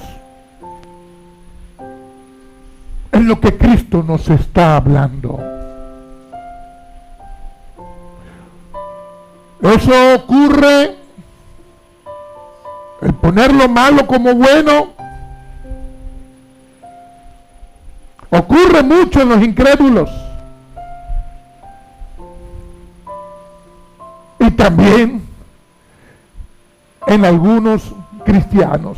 en lo que Cristo nos está hablando. Eso ocurre, el poner lo malo como bueno, ocurre mucho en los incrédulos. Y también en algunos cristianos.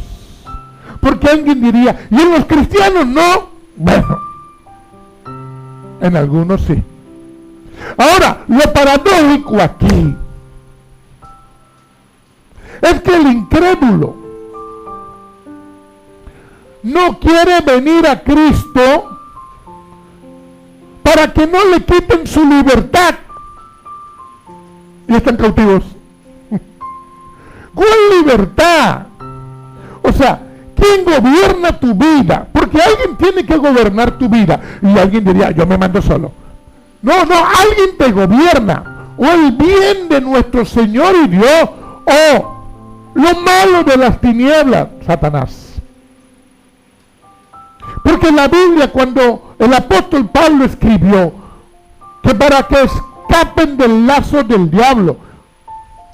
Porque alguien diría, ¿y en los cristianos no? Bueno, en algunos sí. Ahora, lo paradójico aquí es que el incrédulo no quiere venir a Cristo para que no le quiten su libertad. Y están cautivos. ¿Cuál libertad? O sea, ¿quién gobierna tu vida? Porque alguien tiene que gobernar tu vida. Y alguien diría, yo me mando solo. No, alguien te gobierna. O el bien de nuestro Señor y Dios, o lo malo de las tinieblas, Satanás. Porque en la Biblia, cuando el apóstol Pablo escribió que para que escapen del lazo del diablo,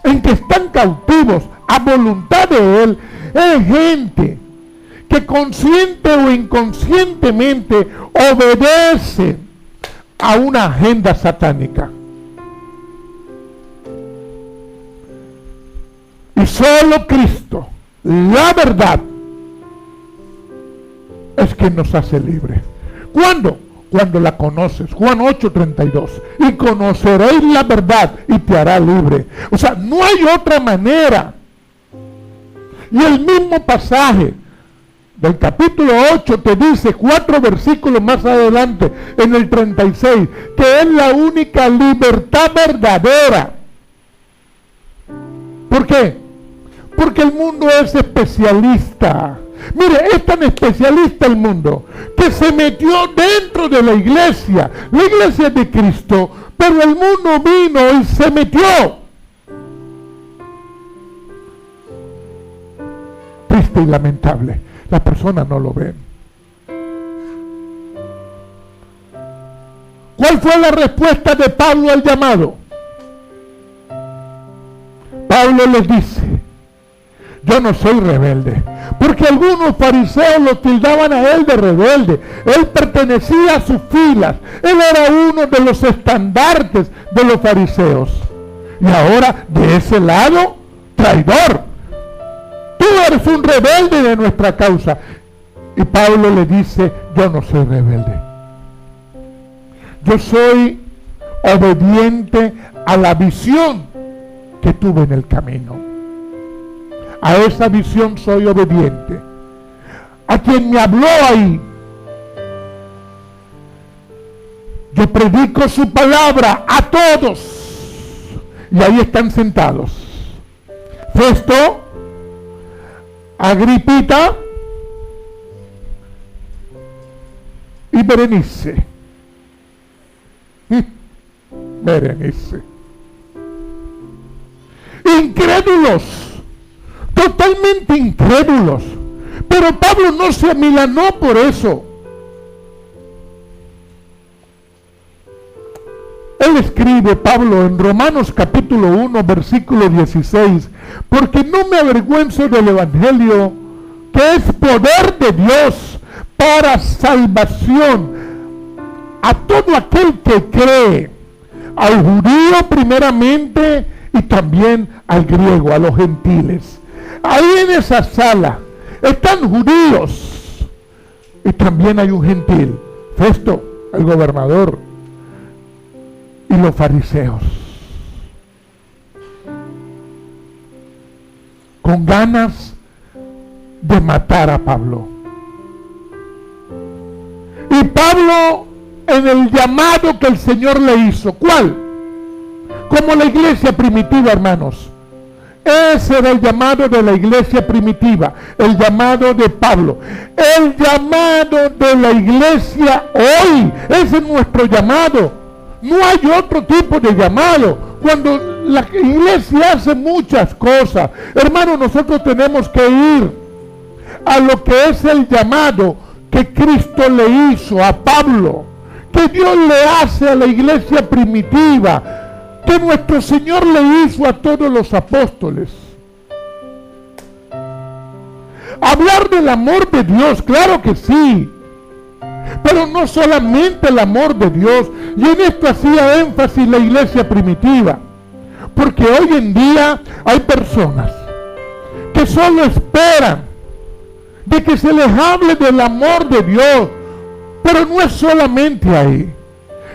en que están cautivos a voluntad de él, es gente que consciente o inconscientemente obedece a una agenda satánica. Y solo Cristo, la verdad, es quien nos hace libres. ¿Cuándo? Cuando la conoces. Juan 8:32. Y conoceréis la verdad y te hará libre. O sea, no hay otra manera. Y el mismo pasaje del capítulo 8 te dice 4 versículos más adelante, en el 36, que es la única libertad verdadera. ¿Por qué? Porque el mundo es especialista. Mire, es tan especialista el mundo que se metió dentro de la iglesia. La iglesia es de Cristo, pero el mundo vino y se metió. Triste y lamentable. Las personas no lo ven. ¿Cuál fue la respuesta de Pablo al llamado? Pablo les dice: yo no soy rebelde, porque algunos fariseos lo tildaban a él de rebelde. Él pertenecía a sus filas, él era uno de los estandartes de los fariseos, y ahora de ese lado, traidor. Tú eres un rebelde de nuestra causa. Y Pablo le dice: yo no soy rebelde, yo soy obediente a la visión que tuve en el camino. A esa visión soy obediente. A quien me habló ahí, yo predico su palabra a todos. Y ahí están sentados Festo, Agripita y Berenice. Berenice. Incrédulos, totalmente incrédulos. Pero Pablo no se amilanó por eso. Él escribe, Pablo, en Romanos capítulo 1, versículo 16, porque no me avergüenzo del evangelio, que es poder de Dios para salvación a todo aquel que cree, al judío primeramente y también al griego, a los gentiles. Ahí en esa sala están judíos y también hay un gentil, Festo, el gobernador, y los fariseos, con ganas de matar a Pablo. Y Pablo, en el llamado que el Señor le hizo, ¿cuál? Como la iglesia primitiva, hermanos. Ese era el llamado de la iglesia primitiva, el llamado de Pablo. El llamado de la iglesia hoy, ese es nuestro llamado. No hay otro tipo de llamado. Cuando la iglesia hace muchas cosas, hermanos, nosotros tenemos que ir a lo que es el llamado que Cristo le hizo a Pablo, que Dios le hace a la iglesia primitiva, que nuestro Señor le hizo a todos los apóstoles. Hablar del amor de Dios, claro que sí, pero no solamente el amor de Dios. Y en esto hacía énfasis la iglesia primitiva, porque hoy en día hay personas que solo esperan de que se les hable del amor de Dios, pero no es solamente ahí.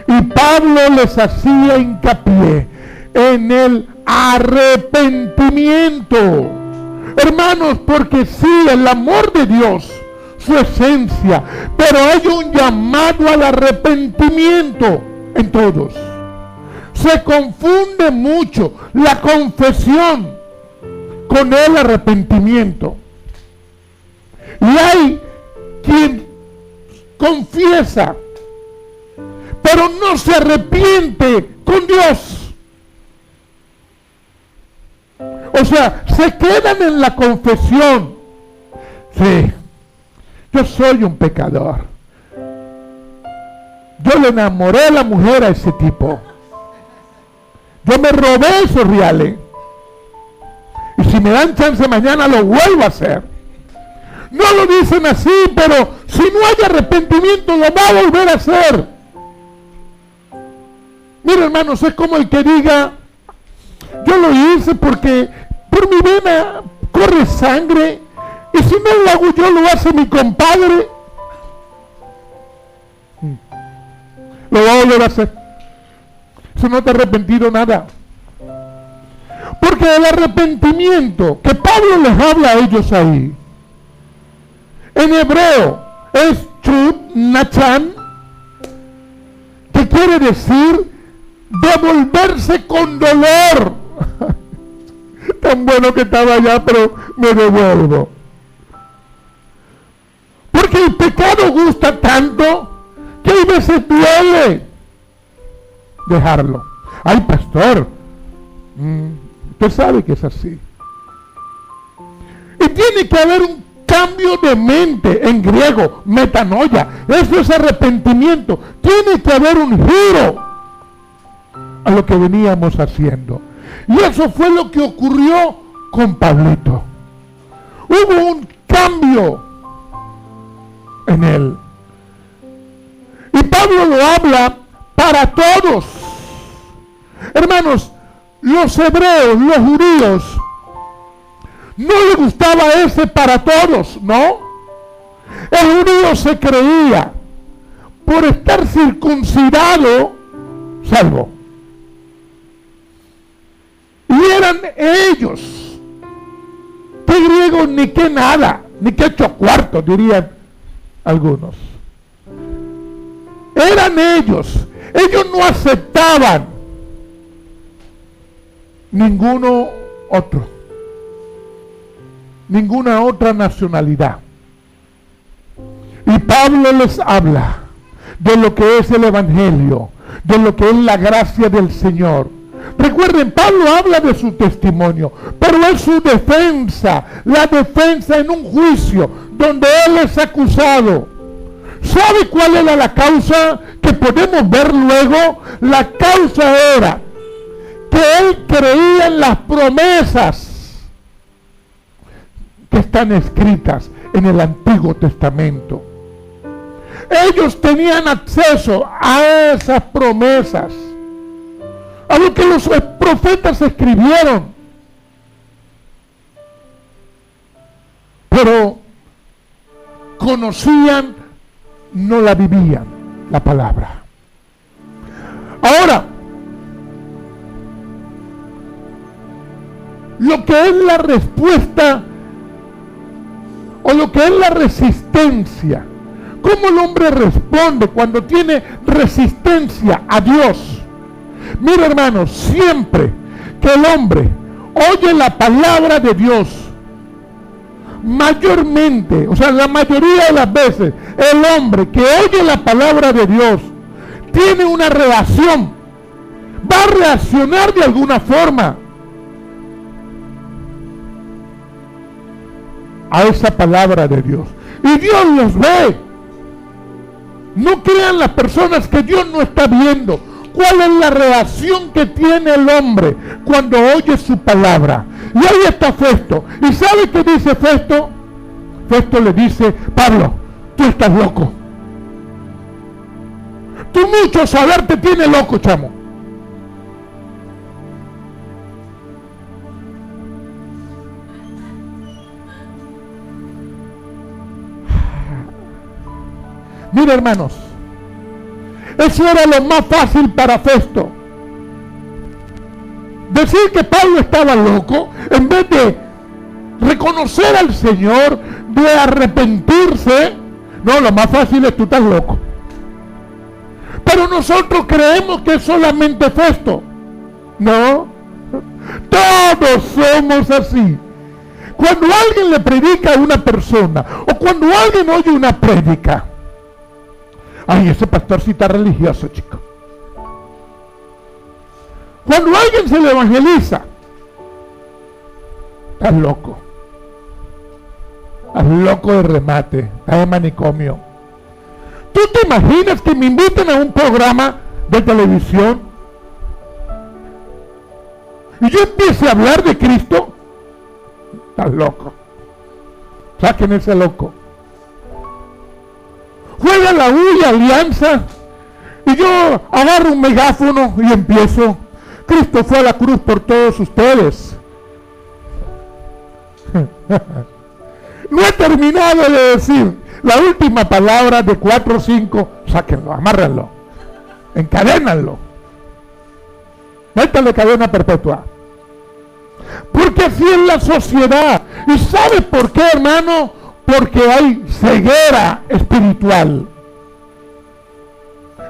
Y Pablo les hacía hincapié en el arrepentimiento, hermanos, porque sí, el amor de Dios, su esencia, pero hay un llamado al arrepentimiento en todos. Se confunde mucho la confesión con el arrepentimiento. Y hay quien confiesa, pero no se arrepiente con Dios. O sea, se quedan en la confesión. Sí, yo soy un pecador. Yo le enamoré a la mujer a ese tipo. Yo me robé esos reales. Y si me dan chance mañana lo vuelvo a hacer. No lo dicen así, pero si no hay arrepentimiento lo va a volver a hacer. Mira, hermanos, es como el que diga: yo lo hice porque por mi vena corre sangre, y si no lo hago yo, lo hace mi compadre. Lo va a volver a hacer. Eso no te ha arrepentido nada. Porque el arrepentimiento que Pablo les habla a ellos ahí, en hebreo es chut nachan, que quiere decir devolverse con dolor. Te tan bueno que estaba allá, pero me devuelvo. Porque el pecado gusta tanto que a veces duele dejarlo. Ay, pastor, usted sabe que es así. Y tiene que haber un cambio de mente, en griego, metanoia. Eso es arrepentimiento. Tiene que haber un giro a lo que veníamos haciendo. Y eso fue lo que ocurrió con Pablito. Hubo un cambio en él. Y Pablo lo habla para todos. Hermanos, los hebreos, los judíos, no le gustaba ese para todos, ¿no? El judío se creía, por estar circuncidado, salvo. Y eran ellos, qué griegos ni qué nada, ni qué 8 cuartos, dirían algunos. Eran ellos no aceptaban ninguno otro, ninguna otra nacionalidad. Y Pablo les habla de lo que es el evangelio, de lo que es la gracia del Señor. Recuerden, Pablo habla de su testimonio, pero es su defensa, la defensa en un juicio donde él es acusado. ¿Sabe cuál era la causa? Que podemos ver luego. La causa era que él creía en las promesas que están escritas en el Antiguo Testamento. Ellos tenían acceso a esas promesas, a lo que los profetas escribieron. Pero conocían, no la vivían, la palabra. Ahora, lo que es la respuesta o lo que es la resistencia, cómo el hombre responde cuando tiene resistencia a Dios. Mira, hermanos, siempre que el hombre oye la palabra de Dios, mayormente, o sea, la mayoría de las veces, el hombre que oye la palabra de Dios tiene una reacción, va a reaccionar de alguna forma a esa palabra de Dios. Y Dios los ve. No crean las personas que Dios no está viendo. ¿Cuál es la reacción que tiene el hombre cuando oye su palabra? Y ahí está Festo. ¿Y sabe qué dice Festo? Festo le dice: Pablo, tú estás loco. Tu mucho saber te tiene loco, chamo. Mira, hermanos, eso era lo más fácil para Festo. Decir que Pablo estaba loco, en vez de reconocer al Señor, de arrepentirse. No, lo más fácil es: tú estás loco. Pero nosotros creemos que es solamente Festo. No, todos somos así. Cuando alguien le predica a una persona, o cuando alguien oye una prédica, ay, ese pastor sí está religioso, chico. Cuando alguien se le evangeliza, estás loco. Estás loco de remate, estás de manicomio. ¿Tú te imaginas que me inviten a un programa de televisión y yo empiece a hablar de Cristo? Estás loco. Saquen ese loco. Juega la U y Alianza y yo agarro un megáfono y empiezo: Cristo fue a la cruz por todos ustedes. No he terminado de decir la última palabra de 4 o 5. Sáquenlo, amárrenlo, encadénanlo, métanle cadena perpetua. Porque así es la sociedad. ¿Y sabe por qué, hermano? Porque hay ceguera espiritual.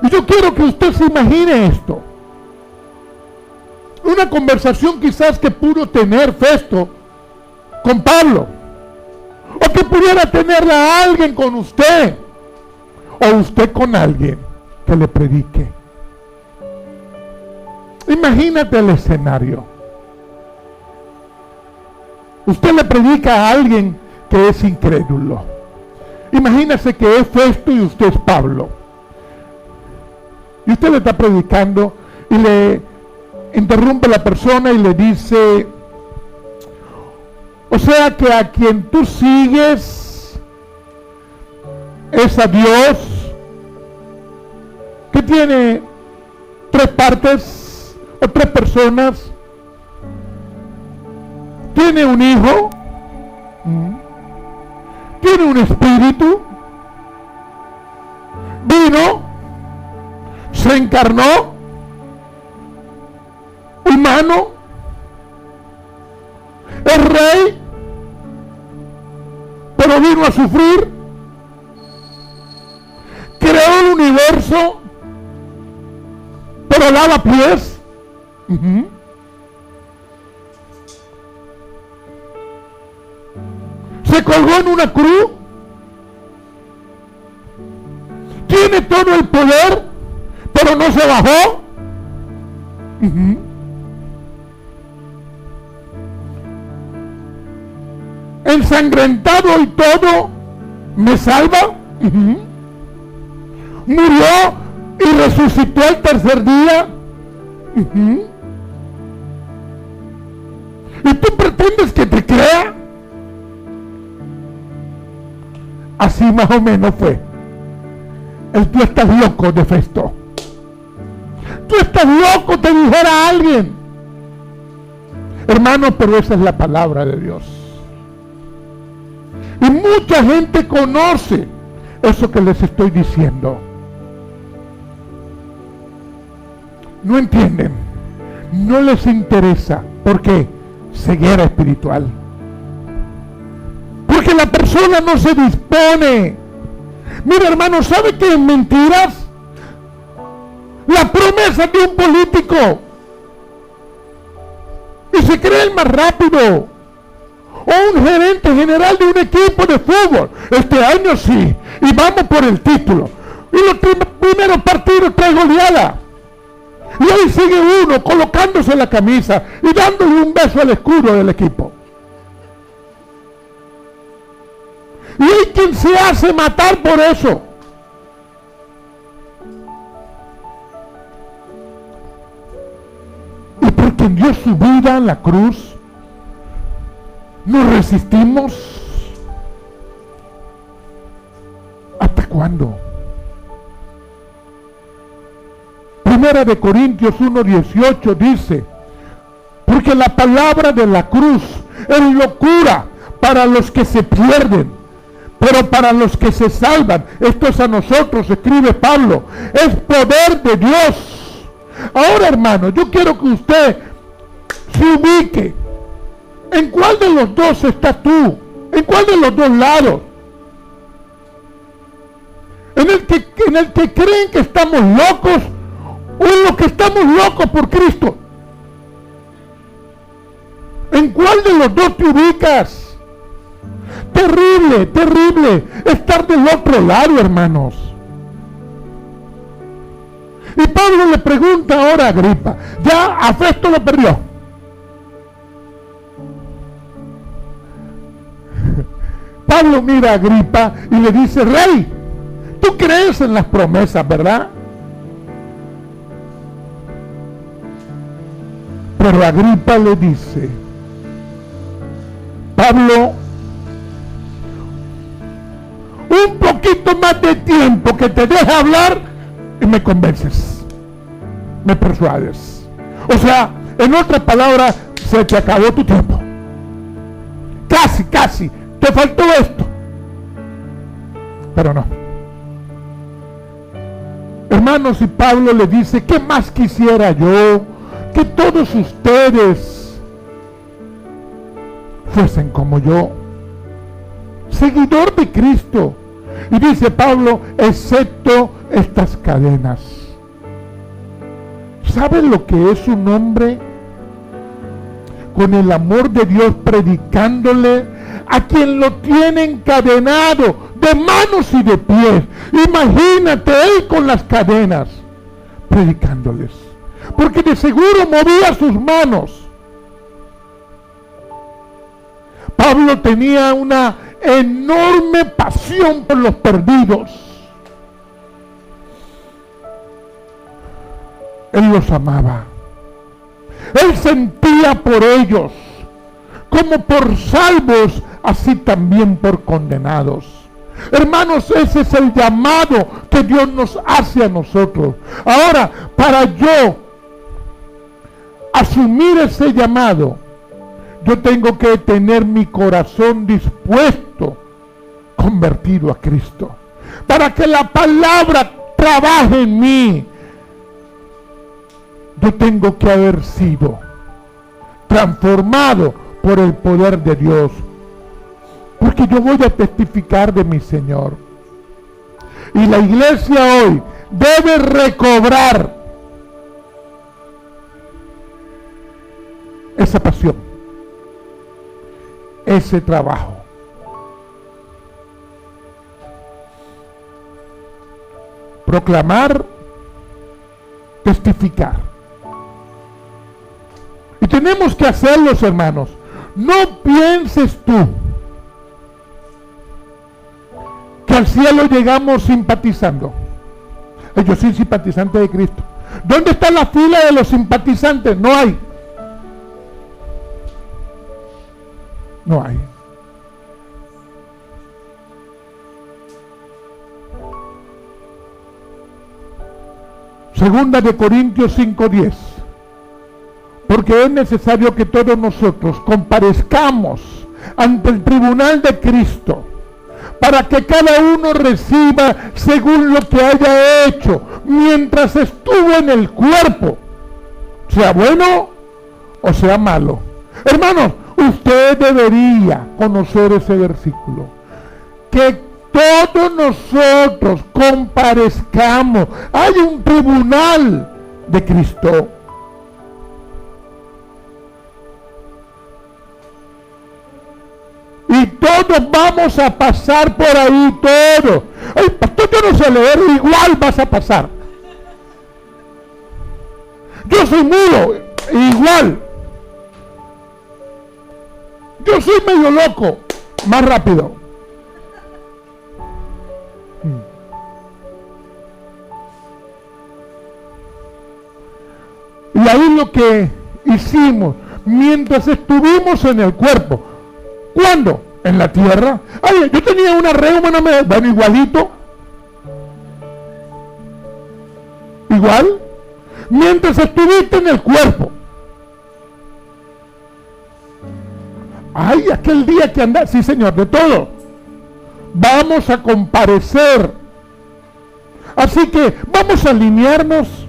Y yo quiero que usted se imagine esto. una conversación quizás que pudo tener Festo con Pablo, o que pudiera tenerla a alguien con usted, o usted con alguien que le predique. Imagínate el escenario. Usted le predica a alguien que es incrédulo. Imagínese que es Festo y usted es Pablo. Y usted le está predicando y le interrumpe a la persona y le dice: o sea que a quien tú sigues es a Dios, que tiene tres partes o tres personas. Tiene un hijo, tiene un espíritu, vino, se encarnó, humano, es rey, pero vino a sufrir, creó el universo, pero lava pies. Se colgó en una cruz, tiene todo el poder, pero no se bajó. Ensangrentado y todo, me salva. Murió y resucitó al tercer día. ¿Y tú pretendes que te crea? Así más o menos fue. Tú estás loco, de Festo. Tú estás loco, te dijera alguien. Hermanos, pero esa es la palabra de Dios. Y mucha gente conoce eso que les estoy diciendo. No entienden. No les interesa. ¿Por qué? Ceguera espiritual. Porque la persona no se dispone. Mira, hermano, ¿sabe qué es mentiras? La promesa de un político. Y se cree el más rápido. O un gerente general de un equipo de fútbol. Este año sí. Y vamos por el título. Y los primeros partidos trae goleada. Y ahí sigue uno colocándose la camisa y dándole un beso al escudo del equipo. Y hay quien se hace matar por eso. Y porque dio su vida en la cruz, nos resistimos. ¿Hasta cuándo? Primera de Corintios 1:18 dice: porque la palabra de la cruz es locura para los que se pierden, pero para los que se salvan, esto es a nosotros, escribe Pablo, es poder de Dios. Ahora, hermano, yo quiero que usted se ubique. ¿En cuál de los dos estás tú? ¿En cuál de los dos lados? ¿En el que creen que estamos locos o en los que estamos locos por Cristo? ¿En cuál de los dos te ubicas? Terrible, terrible estar del otro lado, hermanos. Y Pablo le pregunta ahora a Agripa. Ya a Festo lo perdió. Pablo mira a Agripa y le dice: rey, tú crees en las promesas, ¿verdad? Pero Agripa le dice: Pablo, un poquito más de tiempo que te deje hablar y me convences, me persuades. O sea, en otras palabras, se te acabó tu tiempo. Casi, te faltó esto. Pero no. Hermanos, y Pablo le dice: ¿qué más quisiera yo que todos ustedes fuesen como yo, seguidor de Cristo? Y dice Pablo: excepto estas cadenas. ¿Saben lo que es un hombre con el amor de Dios, predicándole a quien lo tiene encadenado de manos y de pies. Imagínate él con las cadenas, predicándoles, porque de seguro movía sus manos. Pablo tenía una enorme pasión por los perdidos. Él los amaba. Él sentía por ellos, como por salvos, así también por condenados. Hermanos, ese es el llamado que Dios nos hace a nosotros. Ahora, para yo asumir ese llamado, yo tengo que tener mi corazón dispuesto, convertido a Cristo, para que la palabra trabaje en mí. Yo tengo que haber sido transformado por el poder de Dios, porque yo voy a testificar de mi Señor. Y la iglesia hoy debe recobrar esa pasión, ese trabajo. Proclamar, testificar. Y tenemos que hacerlos, hermanos. No pienses tú que al cielo llegamos simpatizando. Yo soy simpatizante de Cristo. ¿Dónde está la fila de los simpatizantes? No hay. No hay. Segunda de Corintios 5:10. Porque es necesario que todos nosotros comparezcamos ante el tribunal de Cristo, para que cada uno reciba según lo que haya hecho mientras estuvo en el cuerpo, sea bueno o sea malo. Hermanos, usted debería conocer ese versículo, que todos nosotros comparezcamos. Hay un tribunal de Cristo. Y todos vamos a pasar por ahí, todos. Ay, pastor, yo no sé leer, igual vas a pasar. Yo soy mudo, igual. Yo soy medio loco, más rápido. Y ahí lo que hicimos mientras estuvimos en el cuerpo. ¿Cuándo? En la tierra. Ay, yo tenía una reuma, no me... Bueno, igualito. Igual. Mientras estuviste en el cuerpo. Ay, aquel día que andaba... Sí, Señor, de todo. Vamos a comparecer. Así que vamos a alinearnos.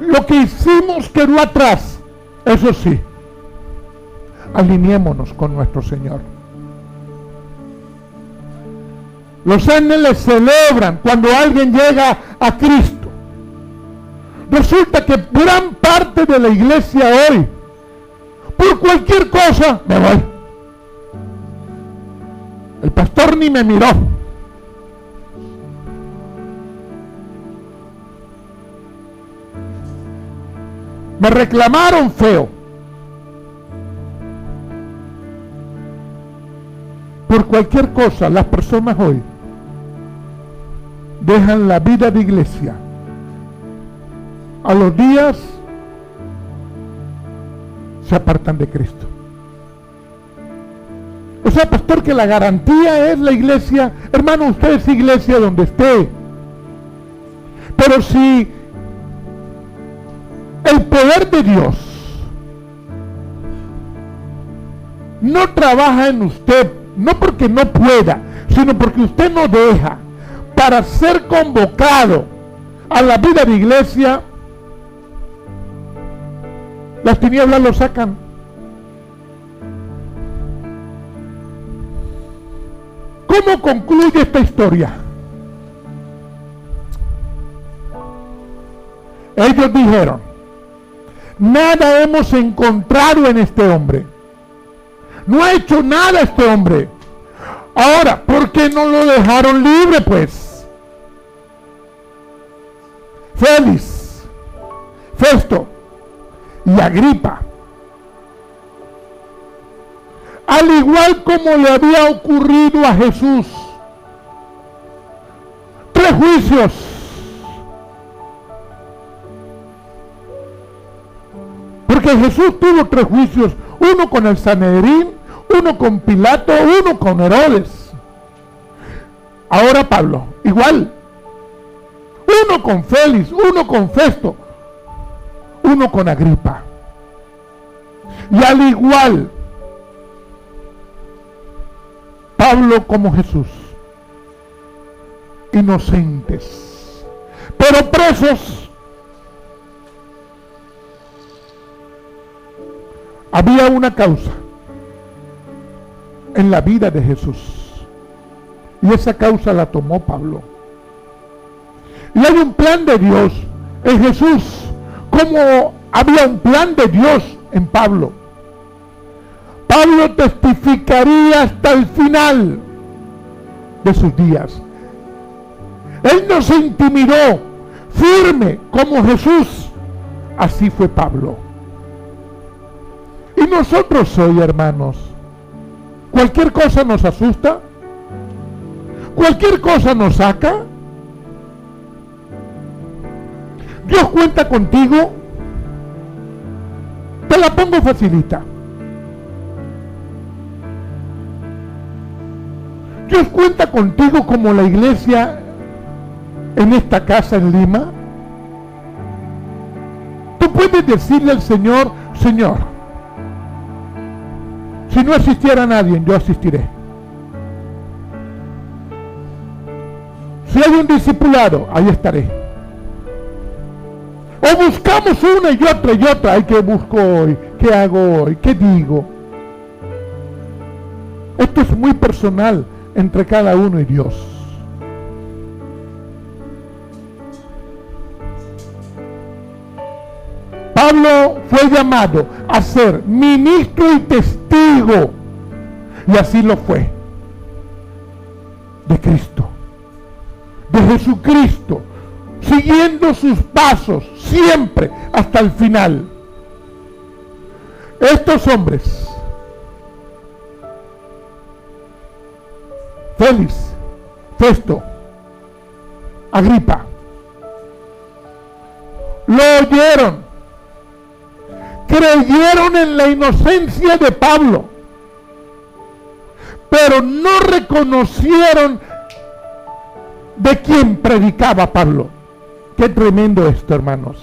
Lo que hicimos quedó atrás. Eso sí. Alineémonos con nuestro Señor. Los ángeles celebran cuando alguien llega a Cristo. Resulta que gran parte de la iglesia hoy, por cualquier cosa, me voy. El pastor ni me miró. Me reclamaron feo. Por cualquier cosa, las personas hoy dejan la vida de iglesia. A los días se apartan de Cristo. O sea, pastor, que la garantía es la iglesia. Hermano, usted es iglesia donde esté. Pero si el poder de Dios no trabaja en usted, no porque no pueda, sino porque usted no deja para ser convocado a la vida de iglesia, las tinieblas lo sacan. ¿Cómo concluye esta historia? Ellos dijeron: Nada hemos encontrado en este hombre. No ha hecho nada este hombre. Ahora, ¿por qué no lo dejaron libre, pues? Félix, Festo y Agripa, al igual como le había ocurrido a Jesús, 3 juicios. Porque Jesús tuvo 3 juicios, uno con el Sanedrín, uno con Pilato, uno con Herodes. Ahora Pablo, igual. Uno con Félix, uno con Festo, uno con Agripa. Y al igual, Pablo como Jesús, inocentes, pero presos. Había una causa en la vida de Jesús, y esa causa la tomó Pablo. Y hay un plan de Dios en Jesús, como había un plan de Dios en Pablo. Pablo testificaría hasta el final de sus días. Él no se intimidó, firme como Jesús. Así fue Pablo. Y nosotros hoy, hermanos, cualquier cosa nos asusta, cualquier cosa nos saca. Dios cuenta contigo. Te la pongo facilita. Dios cuenta contigo como la iglesia en esta casa en Lima. Tú puedes decirle al Señor: Señor, si no asistiera nadie, yo asistiré. Si hay un discipulado, ahí estaré. O buscamos una y otra. Ay, ¿qué busco hoy? ¿Qué hago hoy? ¿Qué digo? Esto es muy personal entre cada uno y Dios. Pablo fue llamado a ser ministro y testigo, y así lo fue, de Cristo, de Jesucristo, siguiendo sus pasos siempre hasta el final. Estos hombres, Félix, Festo, Agripa, lo oyeron, creyeron en la inocencia de Pablo, pero no reconocieron de quién predicaba Pablo. Qué tremendo esto, hermanos.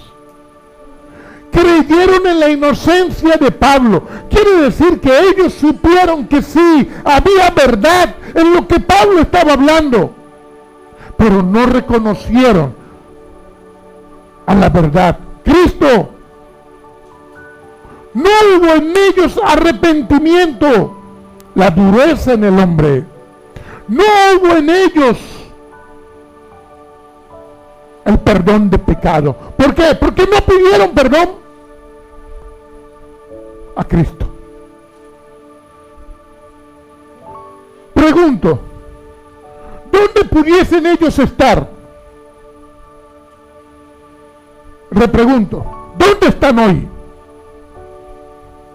Creyeron en la inocencia de Pablo. Quiere decir que ellos supieron que sí, había verdad en lo que Pablo estaba hablando, pero no reconocieron a la verdad, Cristo. No hubo en ellos arrepentimiento, la dureza en el hombre. No hubo en ellos el perdón de pecado. ¿Por qué? Porque no pidieron perdón a Cristo. Pregunto, ¿dónde pudiesen ellos estar? Repregunto, ¿dónde están hoy?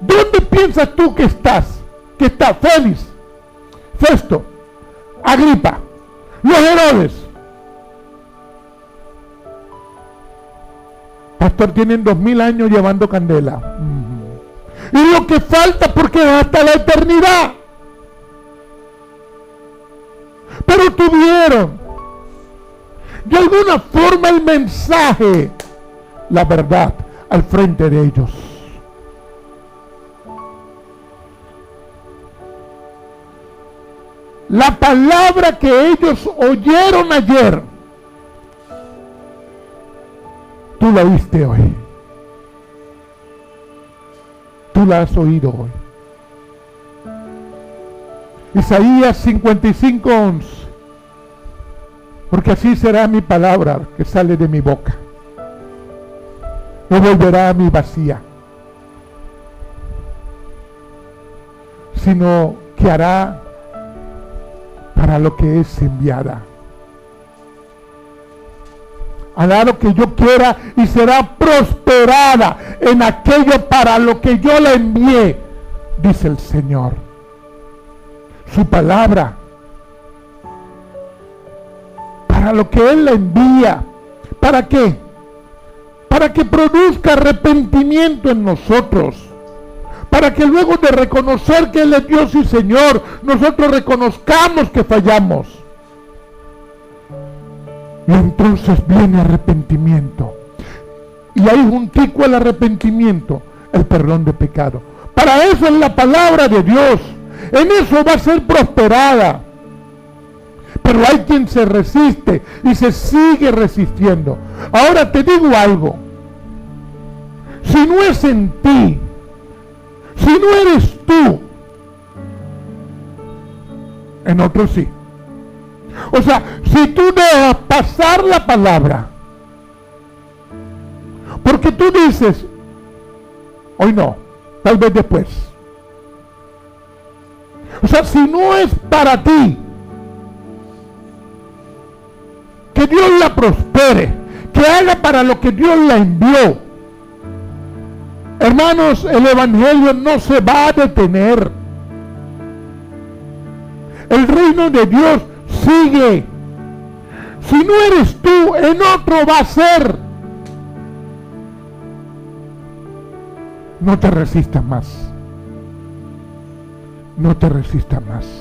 ¿Dónde piensas tú que estás? Que está Félix, Festo, Agripa, los Herodes. Pastor, tienen 2000 años llevando candela. Y lo que falta, porque hasta la eternidad. Pero tuvieron de alguna forma el mensaje, la verdad, al frente de ellos. La palabra que ellos oyeron ayer, tú la oíste hoy. Tú la has oído hoy. Isaías 55:11. Porque así será mi palabra que sale de mi boca. No volverá a mí vacía, sino que hará para lo que es enviada. Hará lo que yo quiera y será prosperada en aquello para lo que yo la envié, dice el Señor. Su palabra, para lo que Él la envía. ¿Para qué? Para que produzca arrepentimiento en nosotros. Para que luego de reconocer que Él es Dios y Señor, nosotros reconozcamos que fallamos. Y entonces viene arrepentimiento. Y ahí juntico al arrepentimiento, el perdón de pecado. Para eso es la palabra de Dios. En eso va a ser prosperada. Pero hay quien se resiste y se sigue resistiendo. Ahora te digo algo. Si no es en ti, si no eres tú, en otros sí. O sea, si tú dejas pasar la palabra, porque tú dices, hoy no, tal vez después. O sea, si no es para ti, que Dios la prospere, que haga para lo que Dios la envió. Hermanos, el evangelio no se va a detener. El reino de Dios sigue. Si no eres tú, en otro va a ser. No te resistas más. No te resistas más.